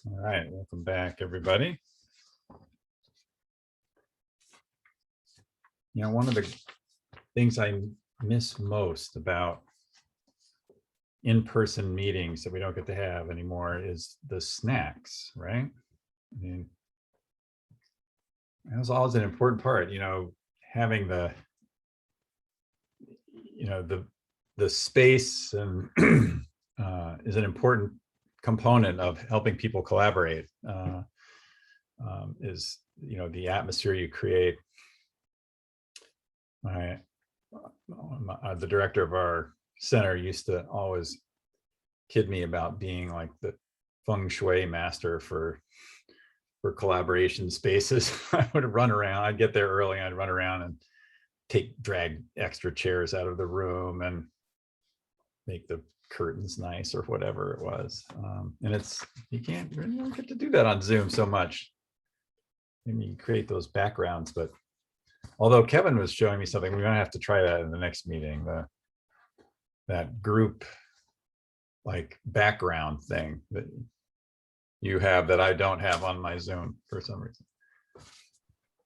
All right, welcome back, everybody. You know, one of the things I miss most about in-person meetings that we don't get to have anymore is the snacks, right? I mean, that was always an important part, you know, having the, you know, the space and is an important component of helping people collaborate. Is, you know, the atmosphere you create. The director of our center used to always kid me about being like the feng shui master for collaboration spaces. I would run around, I'd get there early, I'd run around and drag extra chairs out of the room and make the curtains nice or whatever it was. And it's, you don't get to do that on Zoom so much. I mean, you create those backgrounds, but although Kevin was showing me something, we're gonna have to try that in the next meeting, that group like background thing that you have that I don't have on my Zoom for some reason.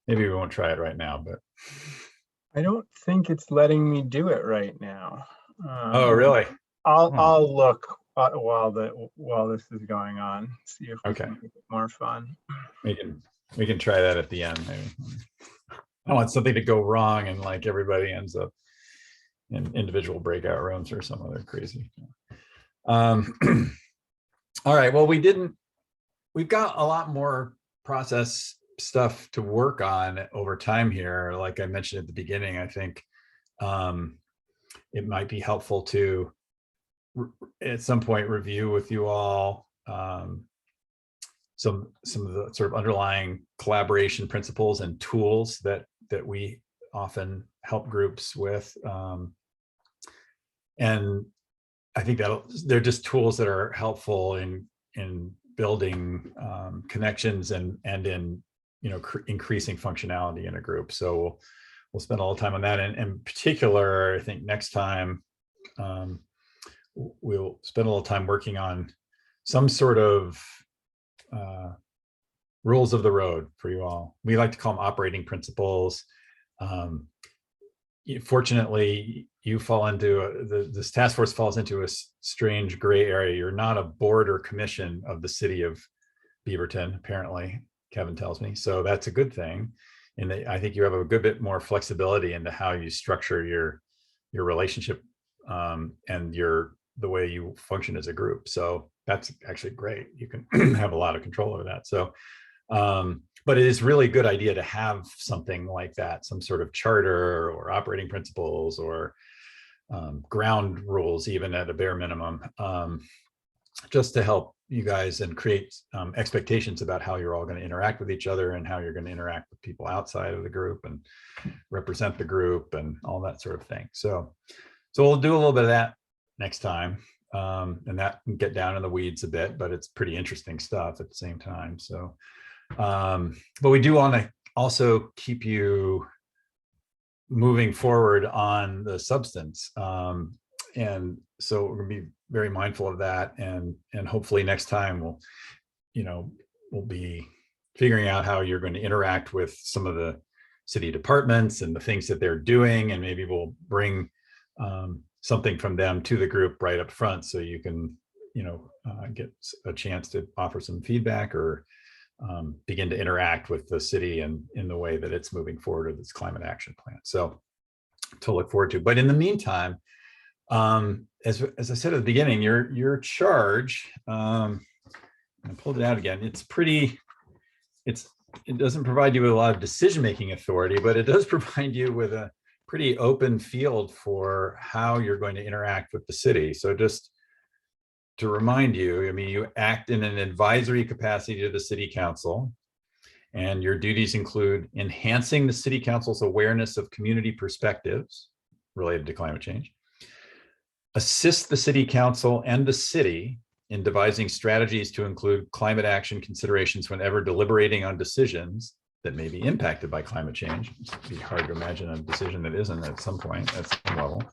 Maybe we won't try it right now, but. I don't think it's letting me do it right now. Oh, really? I'll look while this is going on, see if we can make it more fun. We can try that at the end, maybe. I want something to go wrong and like everybody ends up in individual breakout rooms or some other crazy. All right, well, we've got a lot more process stuff to work on over time here. Like I mentioned at the beginning, I think it might be helpful to at some point review with you all some of the sort of underlying collaboration principles and tools that we often help groups with. And I think that they're just tools that are helpful in building connections and in, you know, increasing functionality in a group. So we'll spend all the time on that. And in particular, I think next time we'll spend a little time working on some sort of rules of the road for you all. We like to call them operating principles. Fortunately, you fall into this task force falls into a strange gray area. You're not a board or commission of the city of Beaverton, apparently, Kevin tells me. So that's a good thing. And I think you have a good bit more flexibility into how you structure your relationship and the way you function as a group. So that's actually great. You can have a lot of control over that. So, but it is really a good idea to have something like that, some sort of charter or operating principles or ground rules, even at a bare minimum, just to help you guys and create expectations about how you're all going to interact with each other and how you're going to interact with people outside of the group and represent the group and all that sort of thing. So we'll do a little bit of that next time, and that can get down in the weeds a bit, but it's pretty interesting stuff at the same time. So, but we do want to also keep you moving forward on the substance. And so we're going to be very mindful of that. And hopefully next time we'll be figuring out how you're going to interact with some of the city departments and the things that they're doing. And maybe we'll bring something from them to the group right up front, so you can, get a chance to offer some feedback or begin to interact with the city and in the way that it's moving forward with its climate action plan. So to look forward to. But in the meantime, as I said at the beginning, your charge, I pulled it out again. It doesn't provide you with a lot of decision-making authority, but it does provide you with a pretty open field for how you're going to interact with the city. So just to remind you, you act in an advisory capacity to the city council, and your duties include enhancing the city council's awareness of community perspectives related to climate change, assist the city council and the city in devising strategies to include climate action considerations whenever deliberating on decisions that may be impacted by climate change. It'd be hard to imagine a decision that isn't at some point, at some level.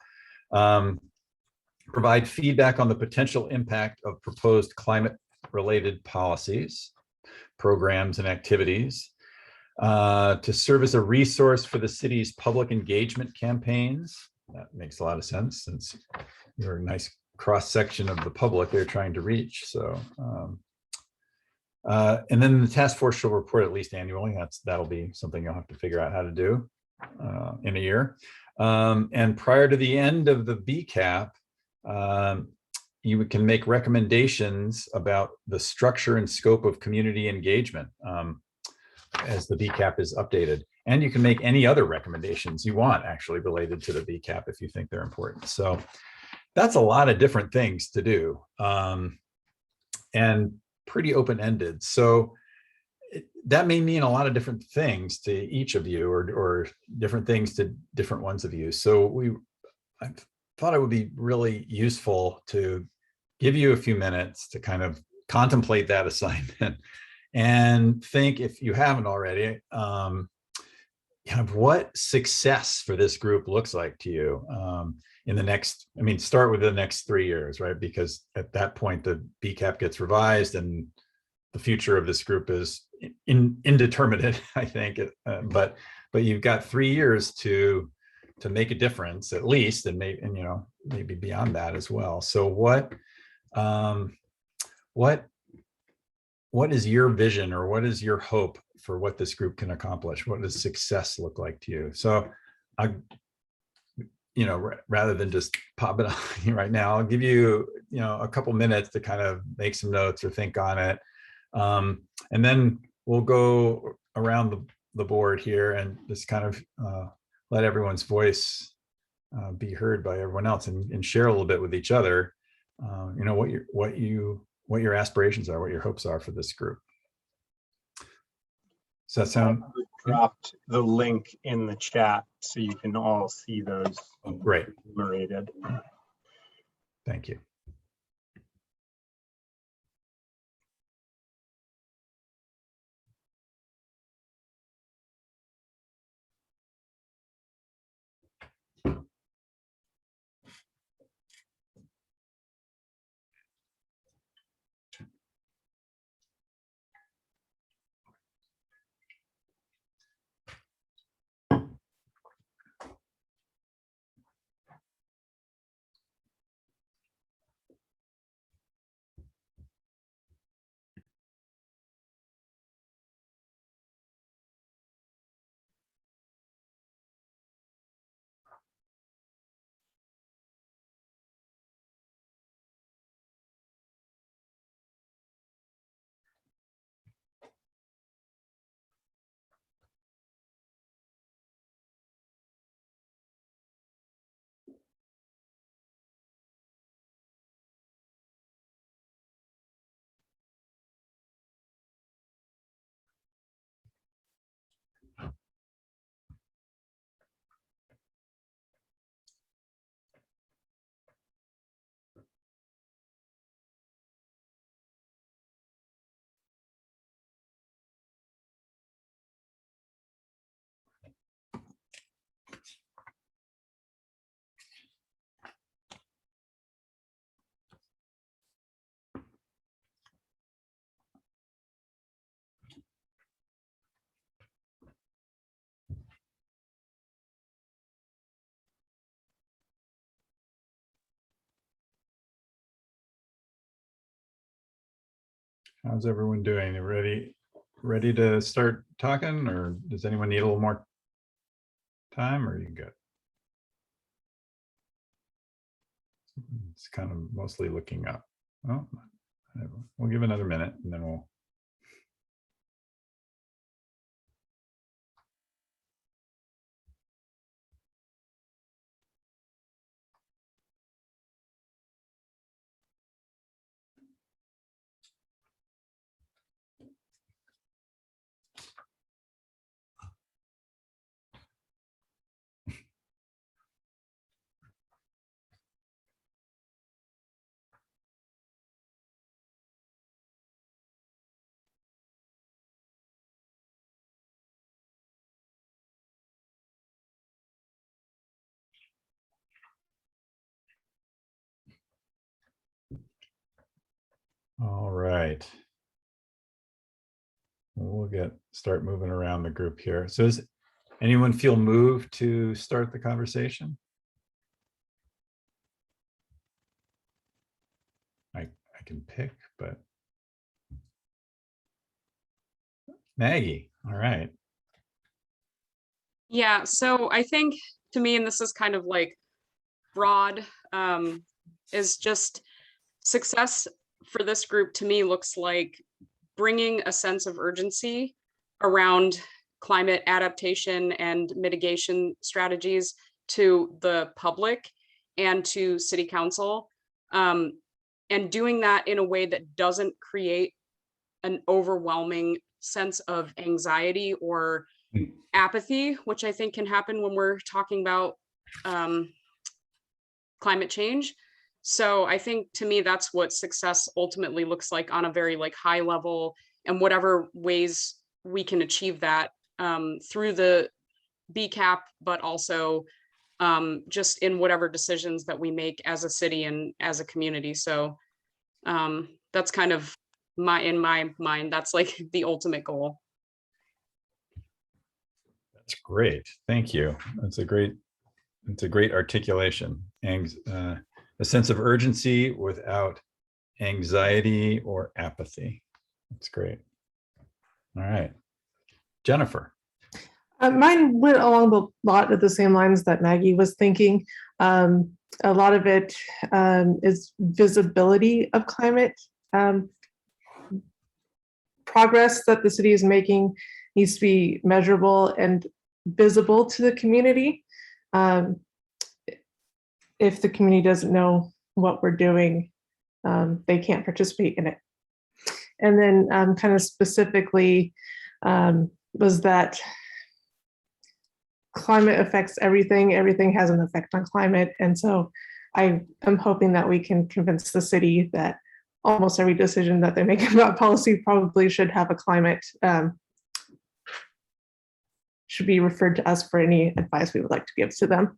Provide feedback on the potential impact of proposed climate related policies, programs, and activities, to serve as a resource for the city's public engagement campaigns. That makes a lot of sense since you're a nice cross section of the public they're trying to reach. So, and then the task force shall report at least annually. That'll be something you'll have to figure out how to do in a year. And prior to the end of the BCAP, you can make recommendations about the structure and scope of community engagement as the BCAP is updated. And you can make any other recommendations you want actually related to the BCAP if you think they're important. So that's a lot of different things to do, and pretty open-ended. So that may mean a lot of different things to each of you, or different things to different ones of you. So I thought it would be really useful to give you a few minutes to kind of contemplate that assignment and think, if you haven't already, kind of what success for this group looks like to you in the next, start with the next 3 years, right? Because at that point, the BCAP gets revised and the future of this group is indeterminate, I think. But you've got 3 years to make a difference at least, and maybe beyond that as well. So what is your vision, or what is your hope for what this group can accomplish? What does success look like to you? So rather than just pop it on right now, I'll give you, a couple minutes to kind of make some notes or think on it. And then we'll go around the board here and just kind of let everyone's voice be heard by everyone else, and share a little bit with each other, what your aspirations are, what your hopes are for this group. Does that sound? I dropped the link in the chat so you can all see those. Great. Enumerated. Thank you. How's everyone doing? Ready to start talking, or does anyone need a little more time, or are you good? It's kind of mostly looking up. Oh, we'll give another minute and then we'll All right. We'll start moving around the group here. So does anyone feel moved to start the conversation? I can pick, but Maggie, all right. Yeah, so I think to me, and this is kind of like broad, is just success for this group to me looks like bringing a sense of urgency around climate adaptation and mitigation strategies to the public and to city council, and doing that in a way that doesn't create an overwhelming sense of anxiety or apathy, which I think can happen when we're talking about climate change. So I think to me, that's what success ultimately looks like on a very like high level, and whatever ways we can achieve that through the BCAP, but also just in whatever decisions that we make as a city and as a community. So that's kind of in my mind, that's like the ultimate goal. That's great. Thank you. It's a great articulation. A sense of urgency without anxiety or apathy. That's great. All right. Jennifer. Mine went along a lot of the same lines that Maggie was thinking. A lot of it is visibility of climate progress that the city is making needs to be measurable and visible to the community. If the community doesn't know what we're doing, they can't participate in it. And then kind of specifically was that climate affects everything. Everything has an effect on climate. And so I am hoping that we can convince the city that almost every decision that they make about policy probably should have a climate, should be referred to us for any advice we would like to give to them.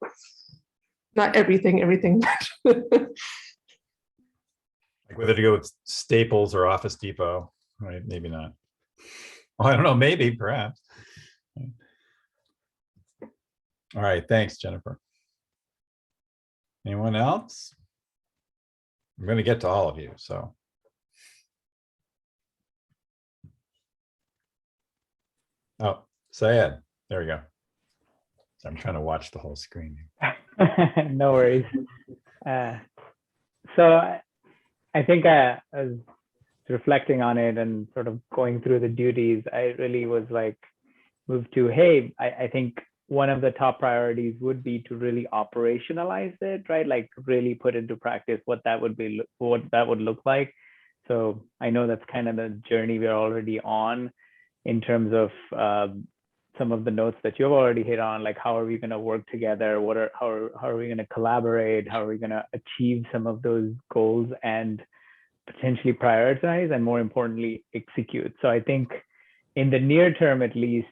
Not everything. Like whether to go with Staples or Office Depot, right? Maybe not. Well, I don't know, maybe, perhaps. All right, thanks, Jennifer. Anyone else? I'm going to get to all of you, so. Oh, Syed, there we go. So I'm trying to watch the whole screen. No worries. So I think I was reflecting on it and sort of going through the duties. I really was like moved to, hey, I think one of the top priorities would be to really operationalize it, right? Like really put into practice what that would be, what that would look like. So I know that's kind of the journey we're already on in terms of some of the notes that you've already hit on, like how are we going to work together? How are we going to collaborate? How are we going to achieve some of those goals and potentially prioritize and more importantly, execute? So I think in the near term, at least,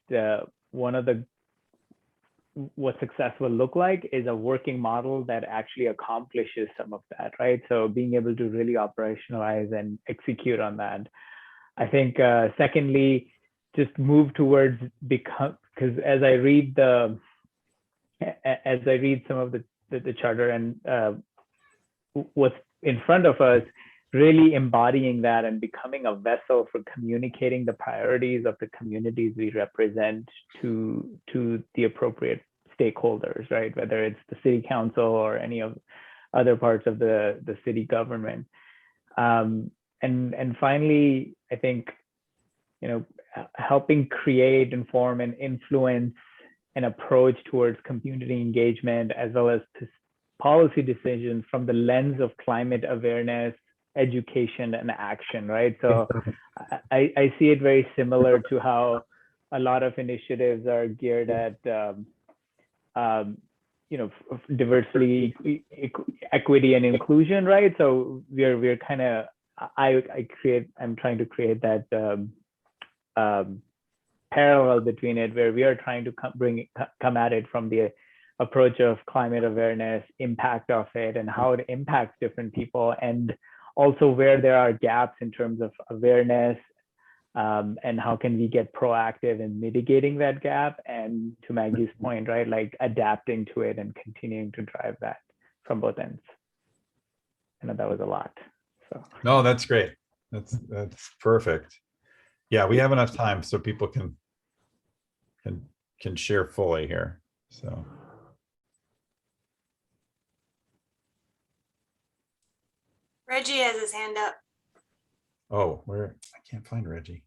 what success will look like is a working model that actually accomplishes some of that, right? So being able to really operationalize and execute on that. I think secondly, just move towards because as I read some of the charter and what's in front of us, really embodying that and becoming a vessel for communicating the priorities of the communities we represent to the appropriate stakeholders, right? Whether it's the city council or any of other parts of the city government. And finally, I think, helping create, inform, and influence an approach towards community engagement as well as policy decisions from the lens of climate awareness, education, and action, right? So I see it very similar to how a lot of initiatives are geared at diversity, equity, and inclusion, right? So we're kind of I'm trying to create that parallel between it, where we are trying to come at it from the approach of climate awareness, impact of it, and how it impacts different people, and also where there are gaps in terms of awareness, and how can we get proactive in mitigating that gap, and to Maggie's point, right, like adapting to it and continuing to drive that from both ends. I know that was a lot. So No, that's great. That's perfect. Yeah, we have enough time so people can share fully here. So Reggie has his hand up. oh, where I can't find Reggie.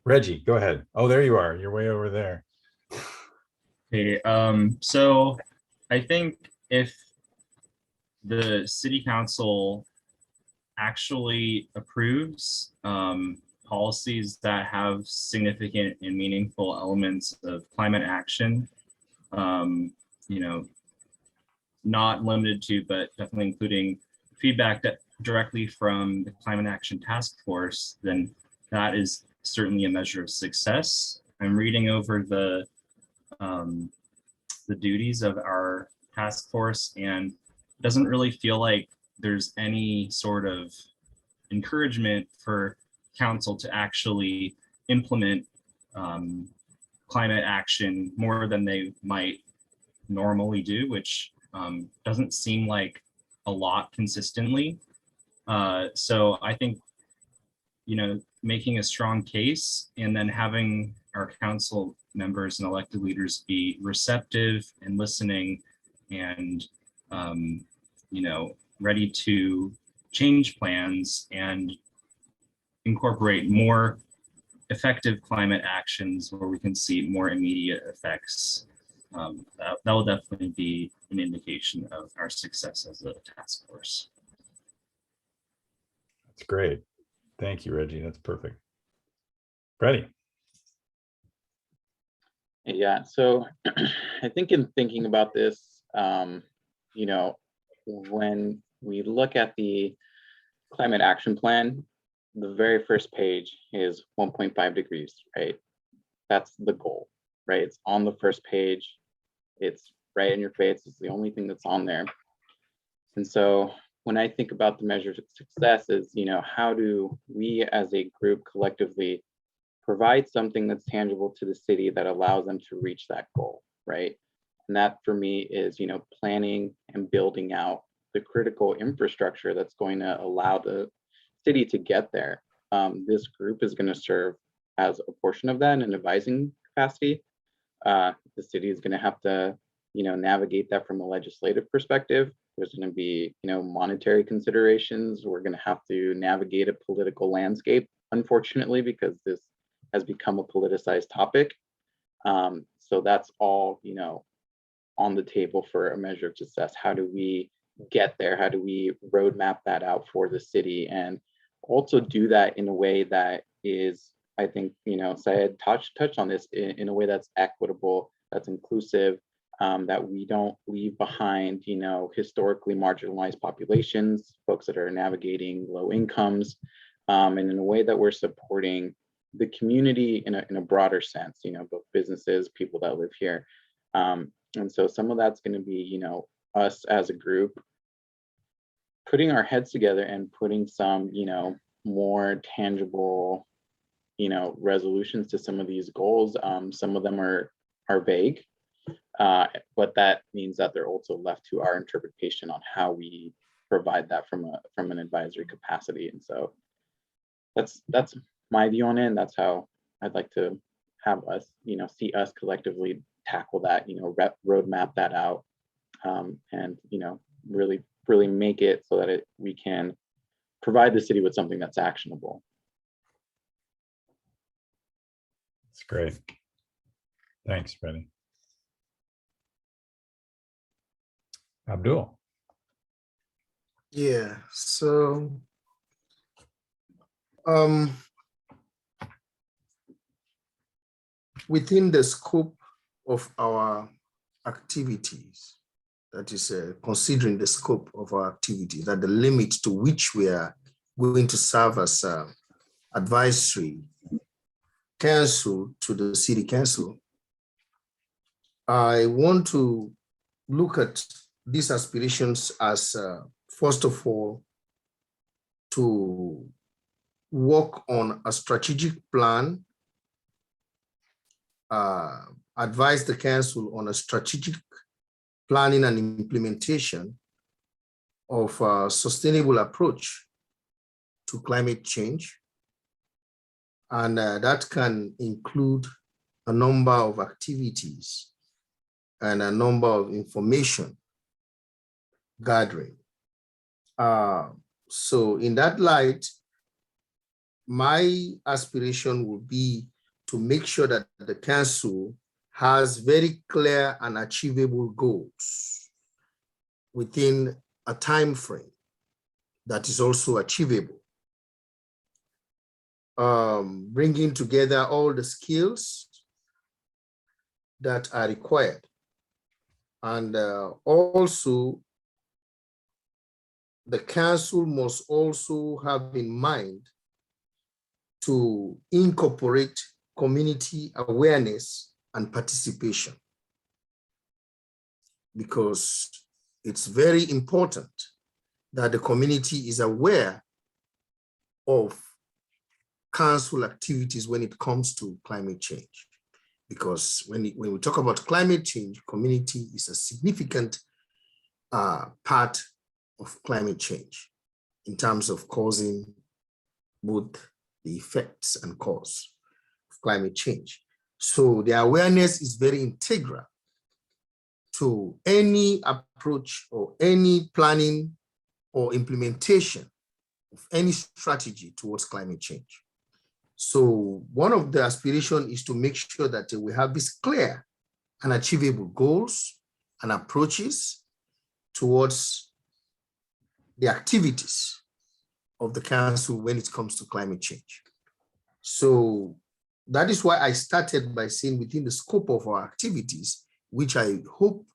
Reggie, go ahead. Oh, there you are. You're way over there. Okay, so I think if the city council actually approves policies that have significant and meaningful elements of climate action, you know, not limited to, but definitely including feedback that directly from the Climate Action Task Force, then that is certainly a measure of success. I'm reading over the duties of our task force, and it doesn't really feel like there's any sort of encouragement for council to actually implement climate action more than they might normally do, which doesn't seem like a lot consistently. So I think, you know, making a strong case and then having our council members and elected leaders be receptive and listening and, you know, ready to change plans and incorporate more effective climate actions where we can see more immediate effects. That will definitely be an indication of our success as a task force. That's great. Thank you, Reggie. That's perfect. Freddie. Yeah, so I think in thinking about this, you know, when we look at the climate action plan, the very first page is 1.5 degrees, right? That's the goal, right? It's on the first page. It's right in your face. It's the only thing that's on there. And so when I think about the measures of success is, you know, how do we as a group collectively provide something that's tangible to the city that allows them to reach that goal, right? And that for me is, you know, planning and building out the critical infrastructure that's going to allow the city to get there. This group is going to serve as a portion of that in an advising capacity. The city is going to have to, you know, navigate that from a legislative perspective. There's going to be, you know, monetary considerations. We're going to have to navigate a political landscape, unfortunately, because this has become a politicized topic. So that's all, you know, on the table for a measure of success. How do we get there? How do we roadmap that out for the city and also do that in a way that is, I think, you know, Syed touched on this in a way that's equitable, that's inclusive, that we don't leave behind, you know, historically marginalized populations, folks that are navigating low incomes, and in a way that we're supporting the community in a broader sense, you know, both businesses, people that live here. And so some of that's going to be, you know, us as a group putting our heads together and putting some, you know, more tangible, you know, resolutions to some of these goals. Some of them are vague, but that means that they're also left to our interpretation on how we provide that from an advisory capacity. And so that's my view on it, and that's how I'd like to have us, you know, see us collectively tackle that, you know, roadmap that out, and, you know, really make it so that we can provide the city with something that's actionable. That's great. Thanks, Freddie. Abdul. Yeah, so within the scope of our activities, that is considering the scope of our activities, that the limit to which we are going to serve as advisory council to the city council, I want to look at these aspirations as, first of all, to work on a strategic plan, advise the council on a strategic planning and implementation of a sustainable approach to climate change. And that can include a number of activities and a number of information gathering. So in that light, my aspiration would be to make sure that the council has very clear and achievable goals within a time frame that is also achievable. Bringing together all the skills that are required. And also, the council must also have in mind to incorporate community awareness and participation, because it's very important that the community is aware of council activities when it comes to climate change. Because when we talk about climate change, community is a significant part of climate change in terms of causing both the effects and cause of climate change. So the awareness is very integral to any approach or any planning or implementation of any strategy towards climate change. So one of the aspirations is to make sure that we have these clear and achievable goals and approaches towards the activities of the council when it comes to climate change. So that is why I started by saying within the scope of our activities, which I hope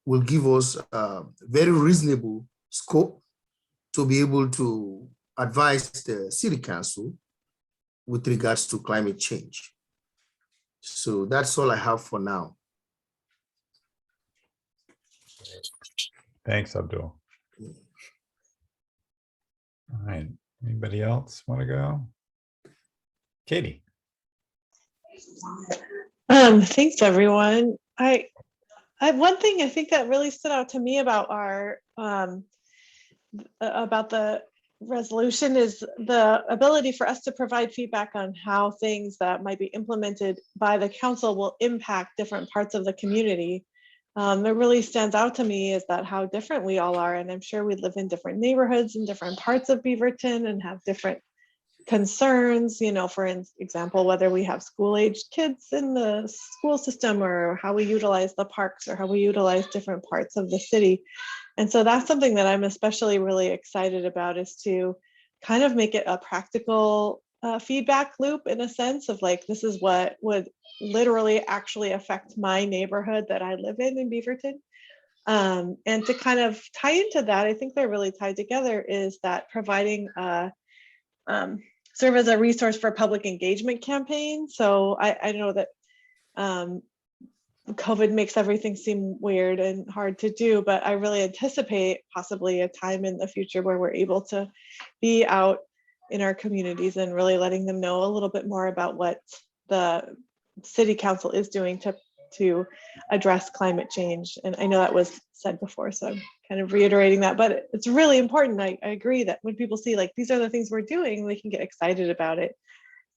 will give us a very reasonable scope to be able to advise the city council with regards to climate change. So that's all I have for now. Thanks, Abdul. All right, anybody else want to go? Katie. Thanks, everyone. I one thing I think that really stood out to me about our about the resolution is the ability for us to provide feedback on how things that might be implemented by the council will impact different parts of the community. It really stands out to me is that how different we all are, and I'm sure we live in different neighborhoods in different parts of Beaverton and have different concerns, you know, for example, whether we have school-aged kids in the school system or how we utilize the parks or how we utilize different parts of the city. And so that's something that I'm especially really excited about, is to kind of make it a practical feedback loop, in a sense of like, this is what would literally actually affect my neighborhood that I live in Beaverton. And to kind of tie into that, I think they're really tied together, is that providing serve as a resource for public engagement campaign. So I know that COVID makes everything seem weird and hard to do, but I really anticipate possibly a time in the future where we're able to be out in our communities and really letting them know a little bit more about what the city council is doing to address climate change. And I know that was said before, so I'm kind of reiterating that, but it's really important. I agree that when people see like, these are the things we're doing, they can get excited about it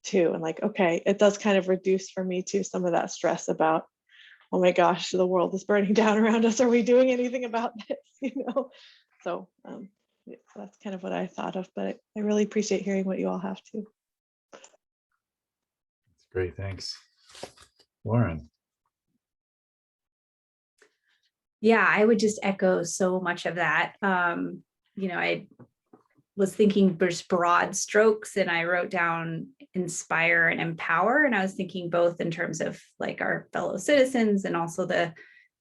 too. And like, okay, it does kind of reduce for me too some of that stress about, oh my gosh, the world is burning down around us. Are we doing anything about this? You know? So yeah, that's kind of what I thought of, but I really appreciate hearing what you all have to. That's great, thanks. Lauren. Yeah, I would just echo so much of that. You know, I was thinking just broad strokes, and I wrote down inspire and empower. And I was thinking both in terms of like our fellow citizens and also the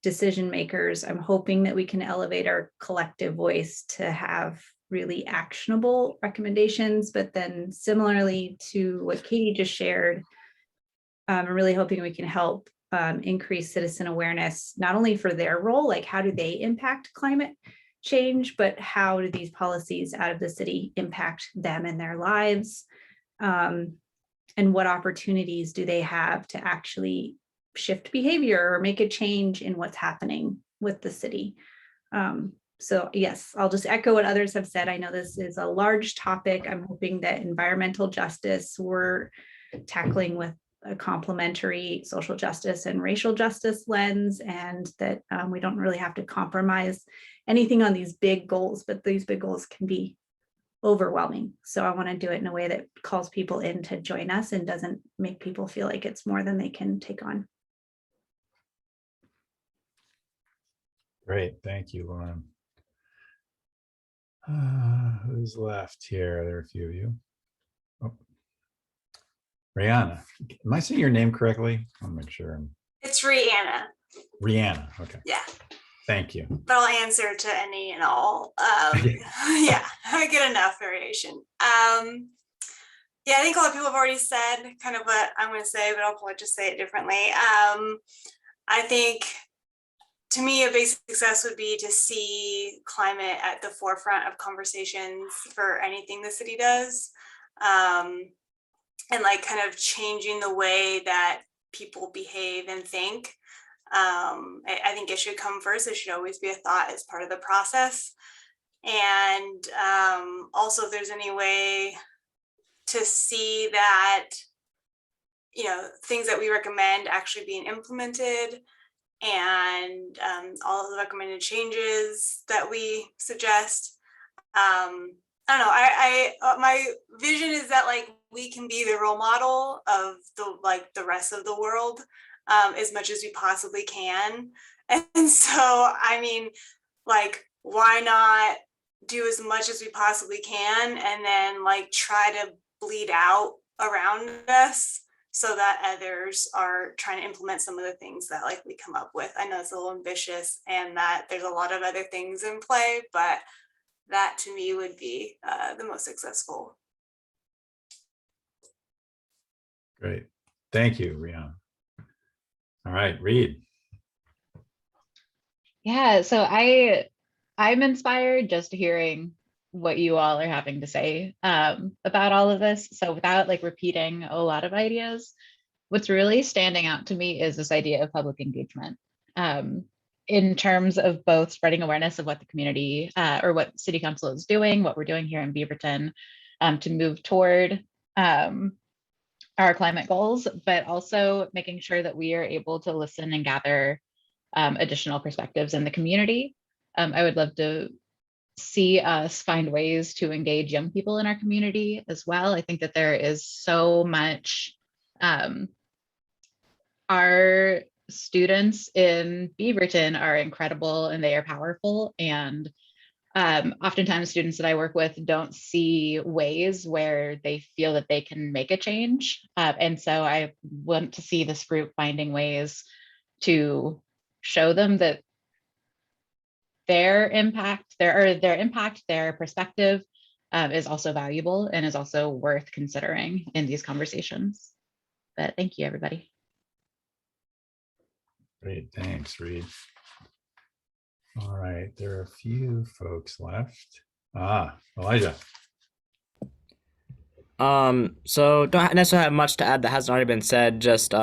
decision makers. I'm hoping that we can elevate our collective voice to have really actionable recommendations. But then similarly to what Katie just shared, I'm really hoping we can help increase citizen awareness, not only for their role, like how do they impact climate change, but how do these policies out of the city impact them and their lives? And what opportunities do they have to actually shift behavior or make a change in what's happening with the city? So yes, I'll just echo what others have said. I know this is a large topic. I'm hoping that environmental justice we're tackling with a complementary social justice and racial justice lens, and that we don't really have to compromise anything on these big goals, but these big goals can be overwhelming. So I want to do it in a way that calls people in to join us and doesn't make people feel like it's more than they can take on. Great, thank you, Lauren. Who's left here? There are a few of you. Oh. Rihanna, am I saying your name correctly? I'll make sure. It's Rihanna. Rihanna, okay. Yeah. Thank you. But I'll answer to any and all. Yeah, I get enough variation. Yeah, I think a lot of people have already said kind of what I'm going to say, but I'll probably just say it differently. I think to me, a basic success would be to see climate at the forefront of conversations for anything the city does. And like kind of changing the way that people behave and think. I think it should come first. It should always be a thought as part of the process. And also, if there's any way to see that, you know, things that we recommend actually being implemented, and all of the recommended changes that we suggest. I don't know. My vision is that like we can be the role model of the rest of the world as much as we possibly can. And so, I mean, like, why not do as much as we possibly can and then like try to bleed out around us so that others are trying to implement some of the things that like we come up with. I know it's a little ambitious and that there's a lot of other things in play, but that to me would be the most successful. Great. Thank you, Rihanna. All right, Reed. Yeah, so I'm inspired just hearing what you all are having to say about all of this. So without like repeating a lot of ideas, what's really standing out to me is this idea of public engagement in terms of both spreading awareness of what the community or what City Council is doing, what we're doing here in Beaverton to move toward our climate goals, but also making sure that we are able to listen and gather additional perspectives in the community. I would love to see us find ways to engage young people in our community as well. I think that there is so much. Our students in Beaverton are incredible and they are powerful. And oftentimes students that I work with don't see ways where they feel that they can make a change. And so I want to see this group finding ways to show them that their impact, their perspective is also valuable and is also worth considering in these conversations. But thank you, everybody. Great, thanks, Reed. All right, there are a few folks left. Elijah. So don't necessarily have much to add that hasn't already been said. Just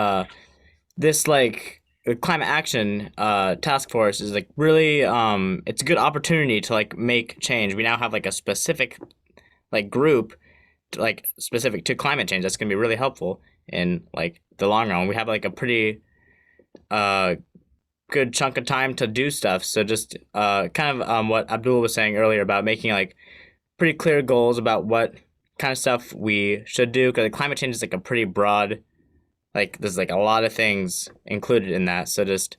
this like climate action task force is like really it's a good opportunity to like make change. We now have like a specific like group to, like specific to climate change that's gonna be really helpful in like the long run. We have like a pretty good chunk of time to do stuff. So just kind of what Abdul was saying earlier about making like pretty clear goals about what kind of stuff we should do, because climate change is like a pretty broad, like there's like a lot of things included in that. So just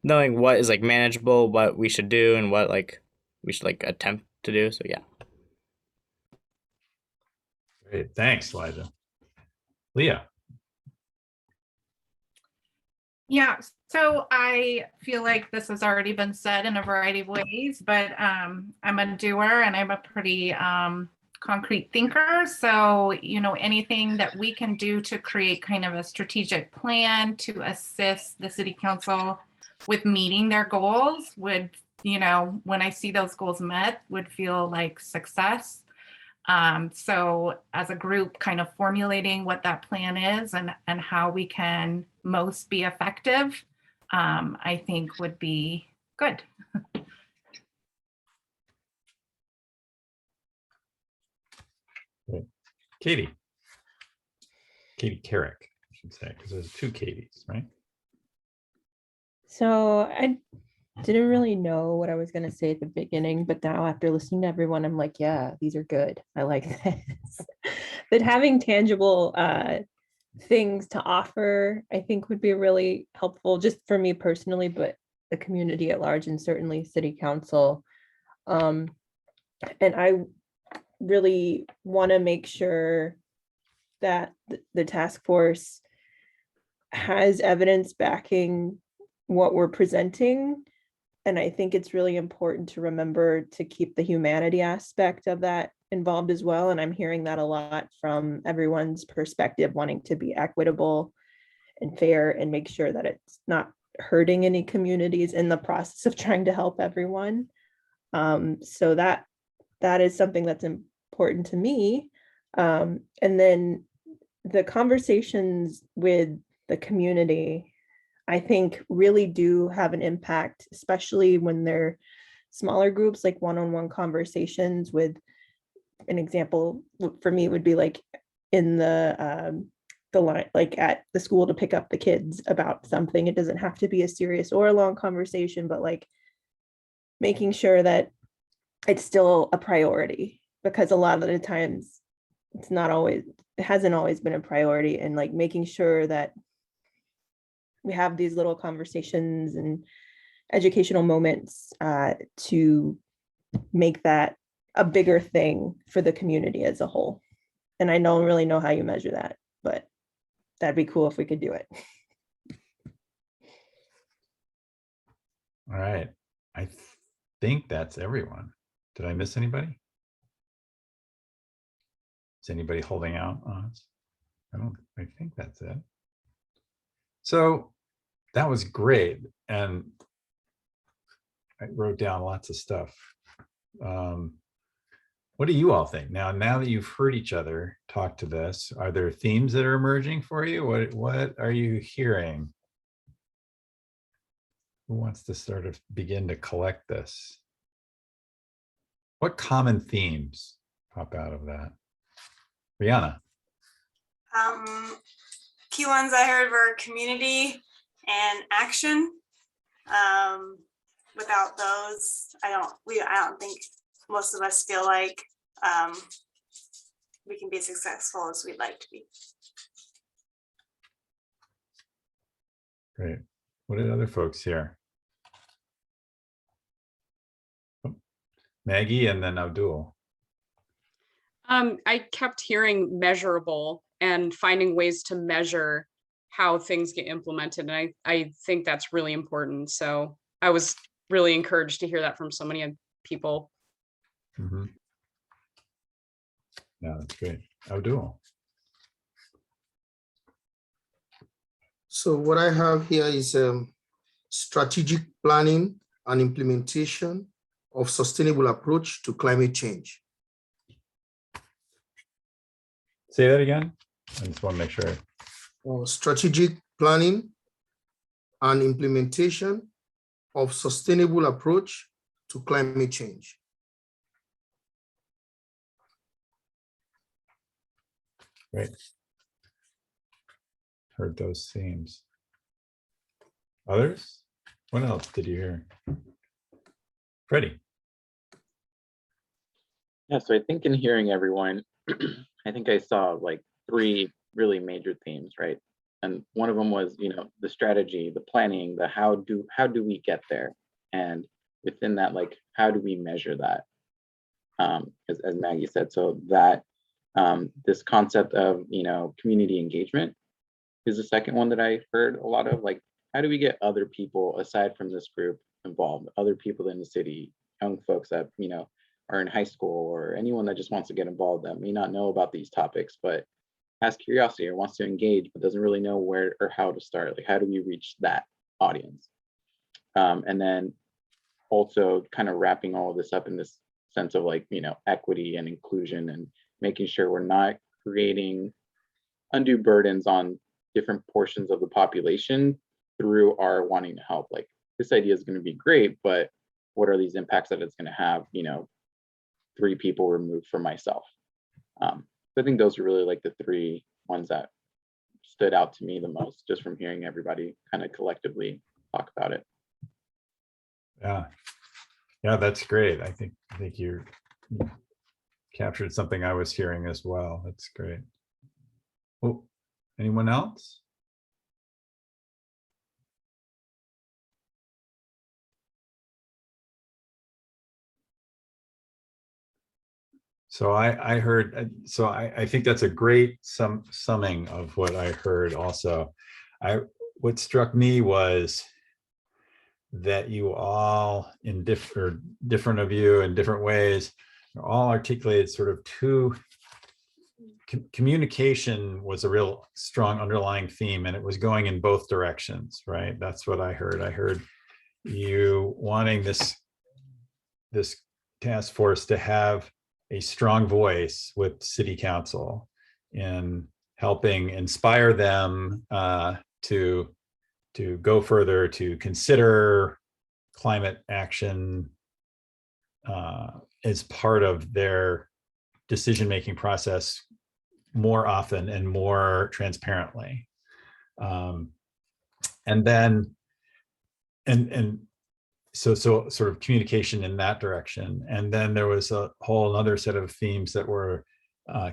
knowing what is like manageable, what we should do, and what like we should like attempt to do. So yeah. Great, thanks, Elijah. Leah. Yeah, so I feel like this has already been said in a variety of ways, but I'm a doer and I'm a pretty concrete thinker. So, you know, anything that we can do to create kind of a strategic plan to assist the city council with meeting their goals would you know, when I see those goals met, would feel like success. So as a group, kind of formulating what that plan is and how we can most be effective, I think would be good. Great. Katie Carrick, I should say, because there's 2 Katies, right? So I didn't really know what I was going to say at the beginning, but now after listening to everyone, I'm like, yeah, these are good. I like this. But having tangible things to offer, I think would be really helpful just for me personally, but the community at large and certainly city council. And I really want to make sure that the task force has evidence backing what we're presenting. And I think it's really important to remember to keep the humanity aspect of that involved as well. And I'm hearing that a lot from everyone's perspective, wanting to be equitable and fair and make sure that it's not hurting any communities in the process of trying to help everyone. So that is something that's important to me. And then the conversations with the community, I think really do have an impact, especially when they're smaller groups, like one-on-one conversations with, an example for me would be like in the line, like at the school to pick up the kids about something. It doesn't have to be a serious or a long conversation, but like making sure that it's still a priority, because a lot of the times it hasn't always been a priority, and like making sure that we have these little conversations and educational moments to make that a bigger thing for the community as a whole. And I don't really know how you measure that, but that'd be cool if we could do it. All right. I think that's everyone. Did I miss anybody? Is anybody holding out on us? I think that's it. So that was great. And I wrote down lots of stuff. What do you all think? Now that you've heard each other talk to this, are there themes that are emerging for you? What are you hearing? Who wants to sort of begin to collect this? What common themes pop out of that? Brianna. Key ones I heard were community and action. Without those, I don't think most of us feel like we can be as successful as we'd like to be. Great. What did other folks hear? Maggie and then Abdul. I kept hearing measurable and finding ways to measure how things get implemented. And I think that's really important. So I was really encouraged to hear that from so many people. Mm-hmm. Yeah, that's great. Abdul. So what I have here is strategic planning and implementation of sustainable approach to climate change. Say that again. I just want to make sure. Strategic planning and implementation of sustainable approach to climate change. Great. Heard those themes. Others? What else did you hear? Freddie. Yeah, so I think in hearing everyone, I think I saw like 3 really major themes, right? And one of them was, the strategy, the planning, the how do we get there? And within that, like, how do we measure that? As Maggie said, so that this concept of, community engagement is the second one that I heard a lot of, like, how do we get other people aside from this group involved, other people in the city, young folks that, are in high school, or anyone that just wants to get involved that may not know about these topics, but has curiosity or wants to engage, but doesn't really know where or how to start. Like, how do we reach that audience? And then also kind of wrapping all of this up in this sense of like, equity and inclusion, and making sure we're not creating undue burdens on different portions of the population through our wanting to help. Like, this idea is going to be great, but what are these impacts that it's going to have, 3 people removed from myself? So I think those are really like the 3 ones that stood out to me the most, just from hearing everybody kind of collectively talk about it. Yeah, that's great. I think you captured something I was hearing as well. That's great. Oh, anyone else? So I heard, so I think that's a great summing of what I heard also. What struck me was that you all, in different of you in different ways, all articulated sort of 2. Communication was a real strong underlying theme, and it was going in both directions, right? That's what I heard. I heard you wanting this task force to have a strong voice with city council in helping inspire them to go further, to consider climate action as part of their decision-making process more often and more transparently. And then, so sort of communication in that direction. And then there was a whole other set of themes that were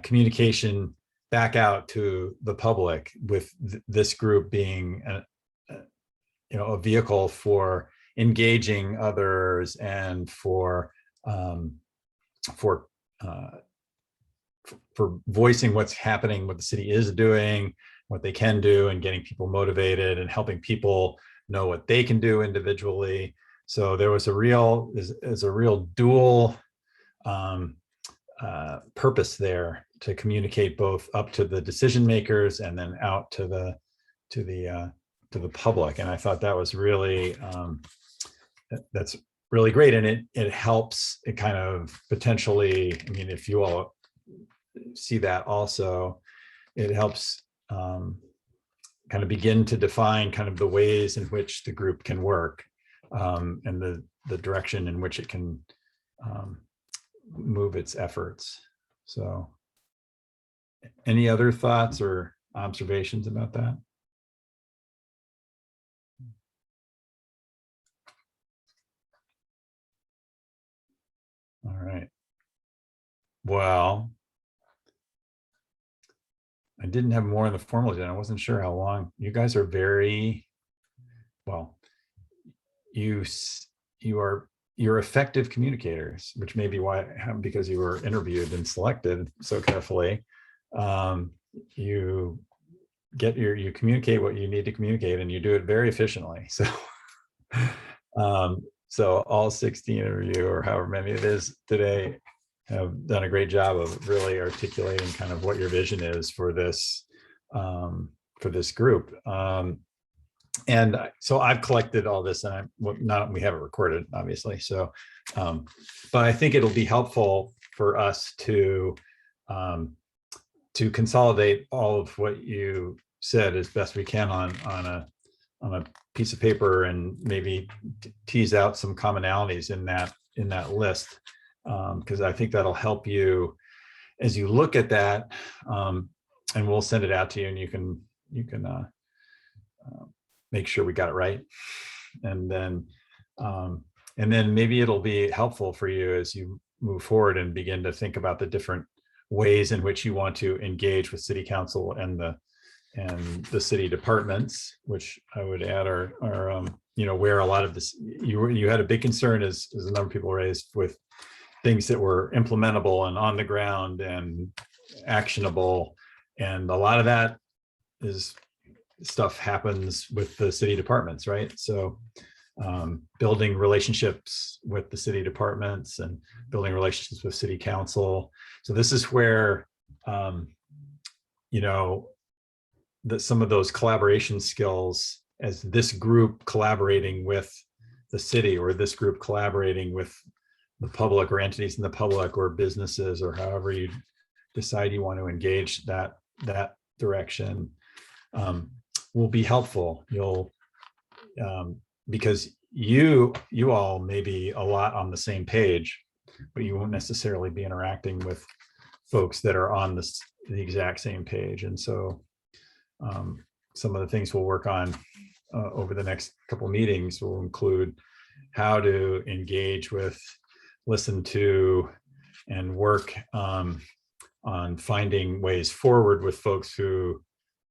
communication back out to the public, with this group being a vehicle for engaging others and for voicing what's happening, what the city is doing, what they can do, and getting people motivated and helping people know what they can do individually. So there was a real dual purpose there to communicate both up to the decision makers and then out to the public. And I thought that was really that's really great. And it helps, it kind of potentially, I mean, if you all see that also, it helps kind of begin to define kind of the ways in which the group can work, and the direction in which it can move its efforts. So any other thoughts or observations about that? All right. Well, I didn't have more on the formal agenda. I wasn't sure how long. You guys are very, well, you're effective communicators, which may be why, because you were interviewed and selected so carefully. You communicate what you need to communicate, and you do it very efficiently. So, so all 16 of you, or however many it is today, have done a great job of really articulating kind of what your vision is for this group. And so I've collected all this, and we have it recorded, obviously. So, but I think it'll be helpful for us to consolidate all of what you said as best we can on a piece of paper, and maybe tease out some commonalities in that list, because I think that'll help you as you look at that. And we'll send it out to you, and you can make sure we got it right, and then maybe it'll be helpful for you as you move forward and begin to think about the different ways in which you want to engage with city council and the city departments, which I would add are where a lot of this, you had a big concern, as a number of people raised, with things that were implementable and on the ground and actionable, and a lot of that is stuff happens with the city departments, right? So building relationships with the city departments and building relationships with city council. So this is where some of those collaboration skills, as this group collaborating with the city or this group collaborating with the public or entities in the public or businesses or however you decide you want to engage that direction will be helpful. You'll because you all may be a lot on the same page, but you won't necessarily be interacting with folks that are on the exact same page. And so some of the things we'll work on over the next couple meetings will include how to engage with, listen to, and work on finding ways forward with folks who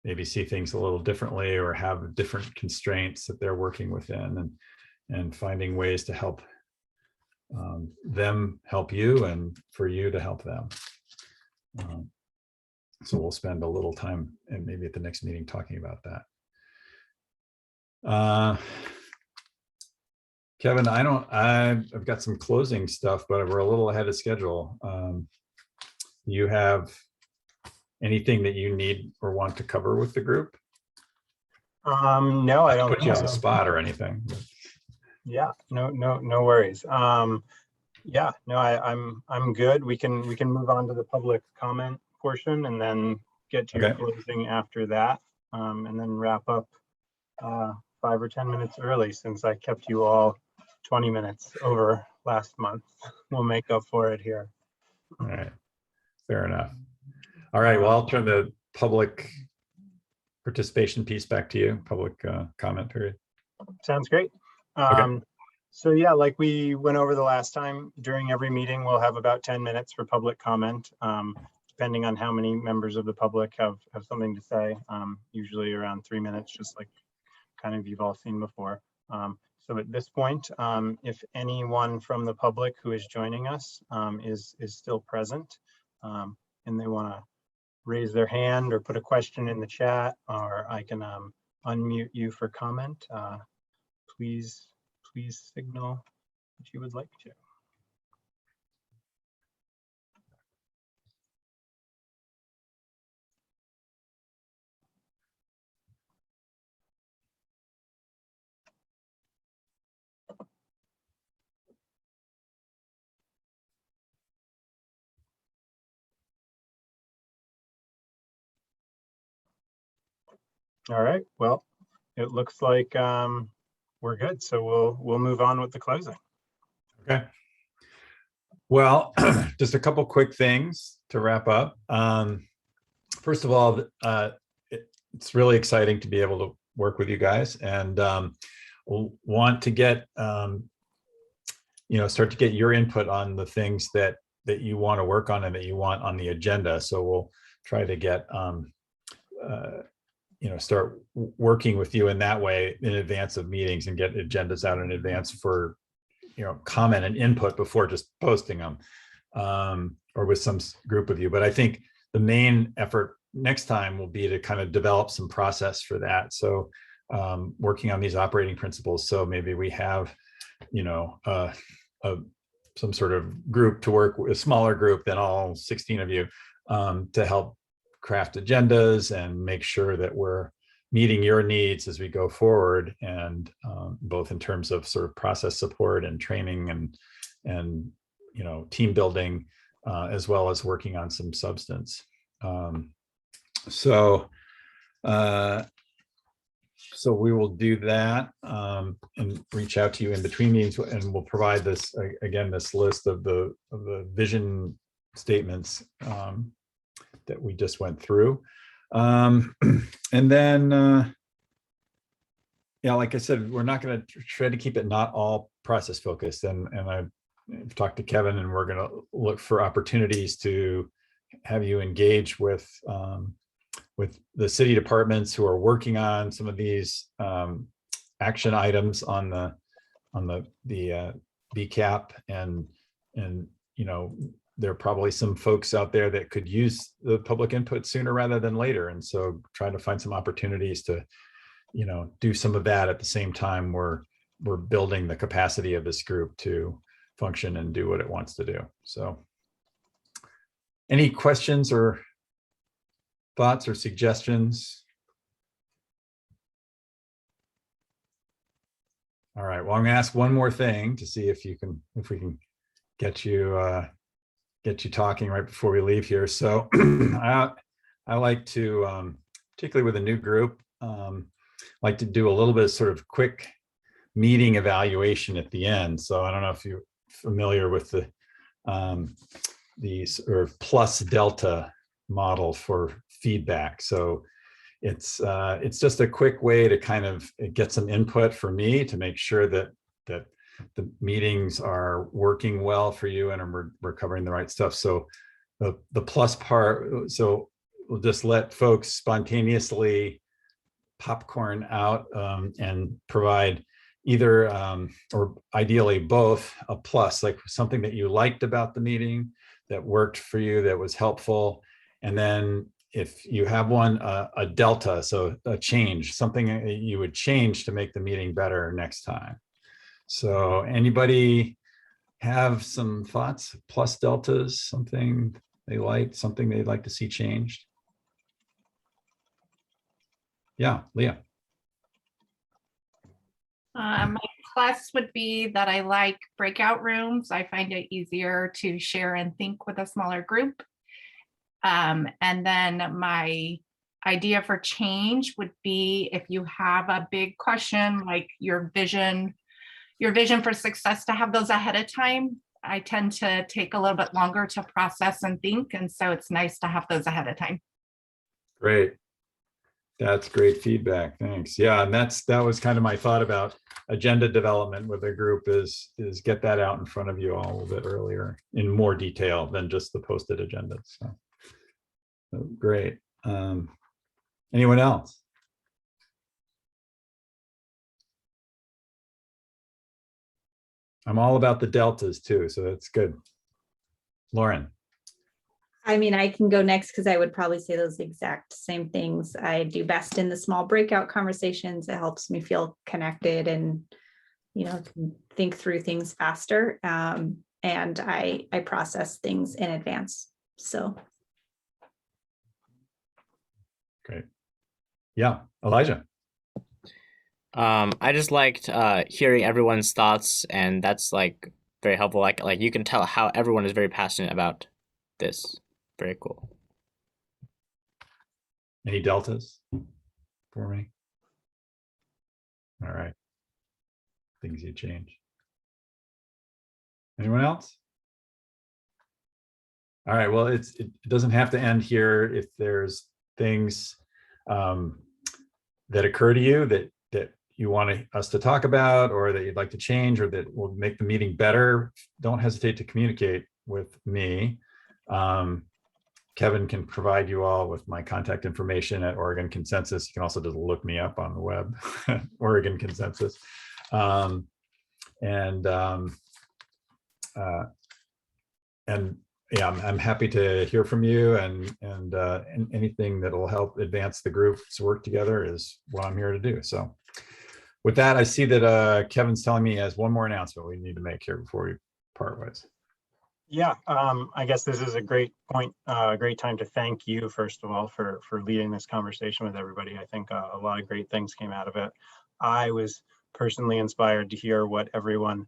maybe see things a little differently or have different constraints that they're working within, and finding ways to help them help you and for you to help them. So we'll spend a little time and maybe at the next meeting talking about that. Kevin, I've got some closing stuff, but we're a little ahead of schedule. You have anything that you need or want to cover with the group? No, I don't put you on the so. spot or anything. Yeah, no worries. Yeah, no, I'm good. We can move on to the public comment portion and then get to your closing after that, and then wrap up 5 or 10 minutes early, since I kept you all 20 minutes over last month. We'll make up for it here. All right, fair enough. All right, well, I'll turn the public participation piece back to you, public comment period. Sounds great. So yeah, like we went over the last time, during every meeting, we'll have about 10 minutes for public comment, depending on how many members of the public have something to say, usually around 3 minutes, just like kind of you've all seen before. So at this point, if anyone from the public who is joining us is still present, and they want to raise their hand or put a question in the chat, or I can unmute you for comment, please signal that you would like to. All right, well, it looks like we're good. So we'll move on with the closing. Okay. Well, just a couple quick things to wrap up. First of all, it's really exciting to be able to work with you guys, and want to get start to get your input on the things that you want to work on and that you want on the agenda. So we'll try to get start working with you in that way in advance of meetings, and get agendas out in advance for comment and input before just posting them, or with some group of you. But I think the main effort next time will be to kind of develop some process for that. So working on these operating principles. So maybe we have, some sort of group to work with, a smaller group than all 16 of you, to help craft agendas and make sure that we're meeting your needs as we go forward, and both in terms of sort of process support and training and team building, as well as working on some substance. So we will do that, and reach out to you in between meetings, and we'll provide this again, this list of the vision statements that we just went through. And then, like I said, we're not going to try to keep it not all process focused. And I've talked to Kevin, and we're going to look for opportunities to have you engage with the city departments who are working on some of these action items on the BCAP, and there are probably some folks out there that could use the public input sooner rather than later. And so trying to find some opportunities to, do some of that at the same time we're building the capacity of this group to function and do what it wants to do. So any questions or thoughts or suggestions? All right. Well, I'm gonna ask one more thing to see if we can get you talking right before we leave here. So I like to, particularly with a new group, like to do a little bit of sort of quick meeting evaluation at the end. So I don't know if you're familiar with the sort of plus delta model for feedback. So it's just a quick way to kind of get some input for me to make sure that the meetings are working well for you and we're covering the right stuff. So the plus part, so we'll just let folks spontaneously popcorn out and provide either or ideally both a plus, like something that you liked about the meeting that worked for you, that was helpful. And then if you have one, a delta, so a change, something you would change to make the meeting better next time. So anybody have some thoughts, plus deltas, something they liked, something they'd like to see changed? Yeah, Leah. My plus would be that I like breakout rooms. I find it easier to share and think with a smaller group. And then my idea for change would be if you have a big question, like your vision for success, to have those ahead of time. I tend to take a little bit longer to process and think. And so it's nice to have those ahead of time. Great. That's great feedback. Thanks. Yeah, and that was kind of my thought about agenda development with a group is get that out in front of you all a little bit earlier in more detail than just the posted agendas. So great. Anyone else? I'm all about the deltas too, so that's good. Lauren. I mean, I can go next because I would probably say those exact same things. I do best in the small breakout conversations. It helps me feel connected and, can think through things faster. And I process things in advance. So. Great. Yeah, Elijah. I just liked hearing everyone's thoughts, and that's like very helpful. Like you can tell how everyone is very passionate about this. Very cool. Any deltas for me? All right. Things you change. Anyone else? All right. Well, it doesn't have to end here. If there's things that occur to you that you want us to talk about, or that you'd like to change, or that will make the meeting better, don't hesitate to communicate with me. Kevin can provide you all with my contact information at Oregon Consensus. You can also just look me up on the web, Oregon Consensus. And yeah, I'm happy to hear from you, and anything that will help advance the group's work together is what I'm here to do. So with that, I see that Kevin's telling me he has one more announcement we need to make here before we part ways. Yeah, I guess this is a great point, great time to thank you, first of all, for leading this conversation with everybody. I think a lot of great things came out of it. I was personally inspired to hear what everyone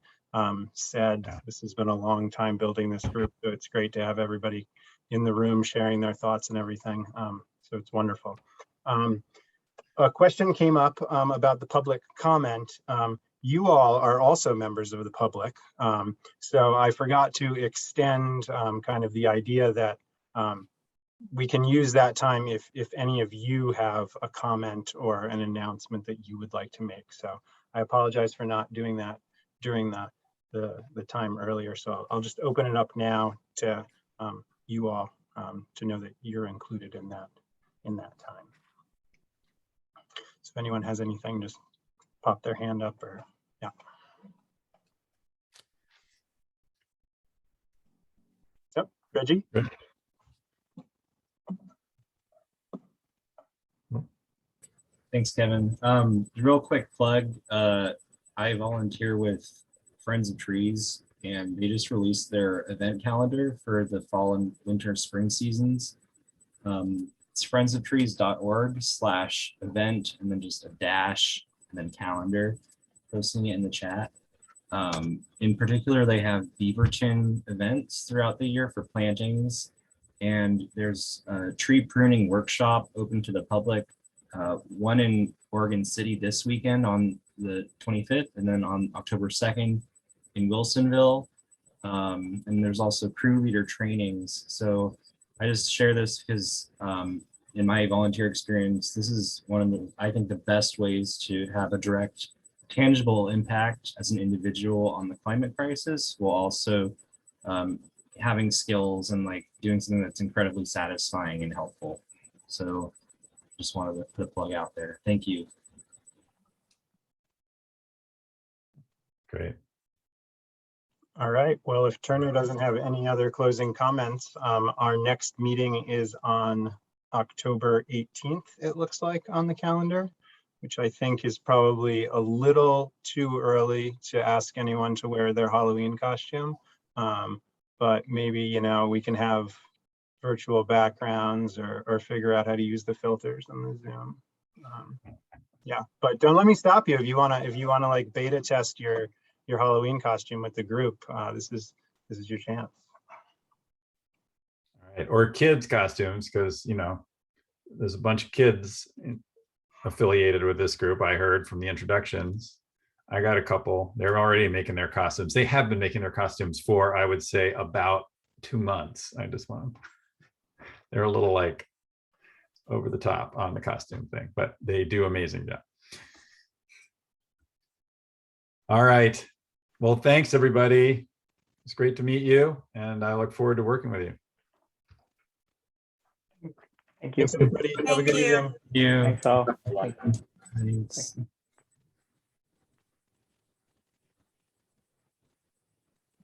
said. This has been a long time building this group, so it's great to have everybody in the room sharing their thoughts and everything. So it's wonderful. A question came up about the public comment. You all are also members of the public. So I forgot to extend kind of the idea that we can use that time if any of you have a comment or an announcement that you would like to make. So I apologize for not doing that during the time earlier. So I'll just open it up now to you all to know that you're included in that time. So if anyone has anything, just pop their hand up, or yeah. Yep, Reggie. Good. Thanks, Kevin. Real quick plug. I volunteer with Friends of Trees, and they just released their event calendar for the fall and winter spring seasons. It's friendsoftrees.org/event, and then just a dash and then calendar. posting it in the chat. In particular, they have Beaverton events throughout the year for plantings. And there's a tree pruning workshop open to the public. One in Oregon City this weekend on the 25th, and then on October 2nd in Wilsonville. And there's also crew leader trainings. So I just share this because in my volunteer experience, this is one of the, I think, the best ways to have a direct, tangible impact as an individual on the climate crisis, while also having skills and like doing something that's incredibly satisfying and helpful. So just wanted to put a plug out there. Thank you. Great. All right. Well, if Turner doesn't have any other closing comments, our next meeting is on October 18th, it looks like on the calendar, which I think is probably a little too early to ask anyone to wear their Halloween costume. But maybe, you know, we can have virtual backgrounds or figure out how to use the filters on the Zoom. Yeah, but don't let me stop you if you wanna like beta test your Halloween costume with the group. This is your chance. All right. Or kids costumes, because you know there's a bunch of kids affiliated with this group. I heard from the introductions. I got a couple. They're already making their costumes. They have been making their costumes for, I would say, about 2 months. I just want they're a little like over the top on the costume thing, but they do amazing job. All right. Well, thanks everybody. It's great to meet you, and I look forward to working with you. Thank you. Thanks, everybody. Have a good evening. Thank you. Thanks all. Thanks.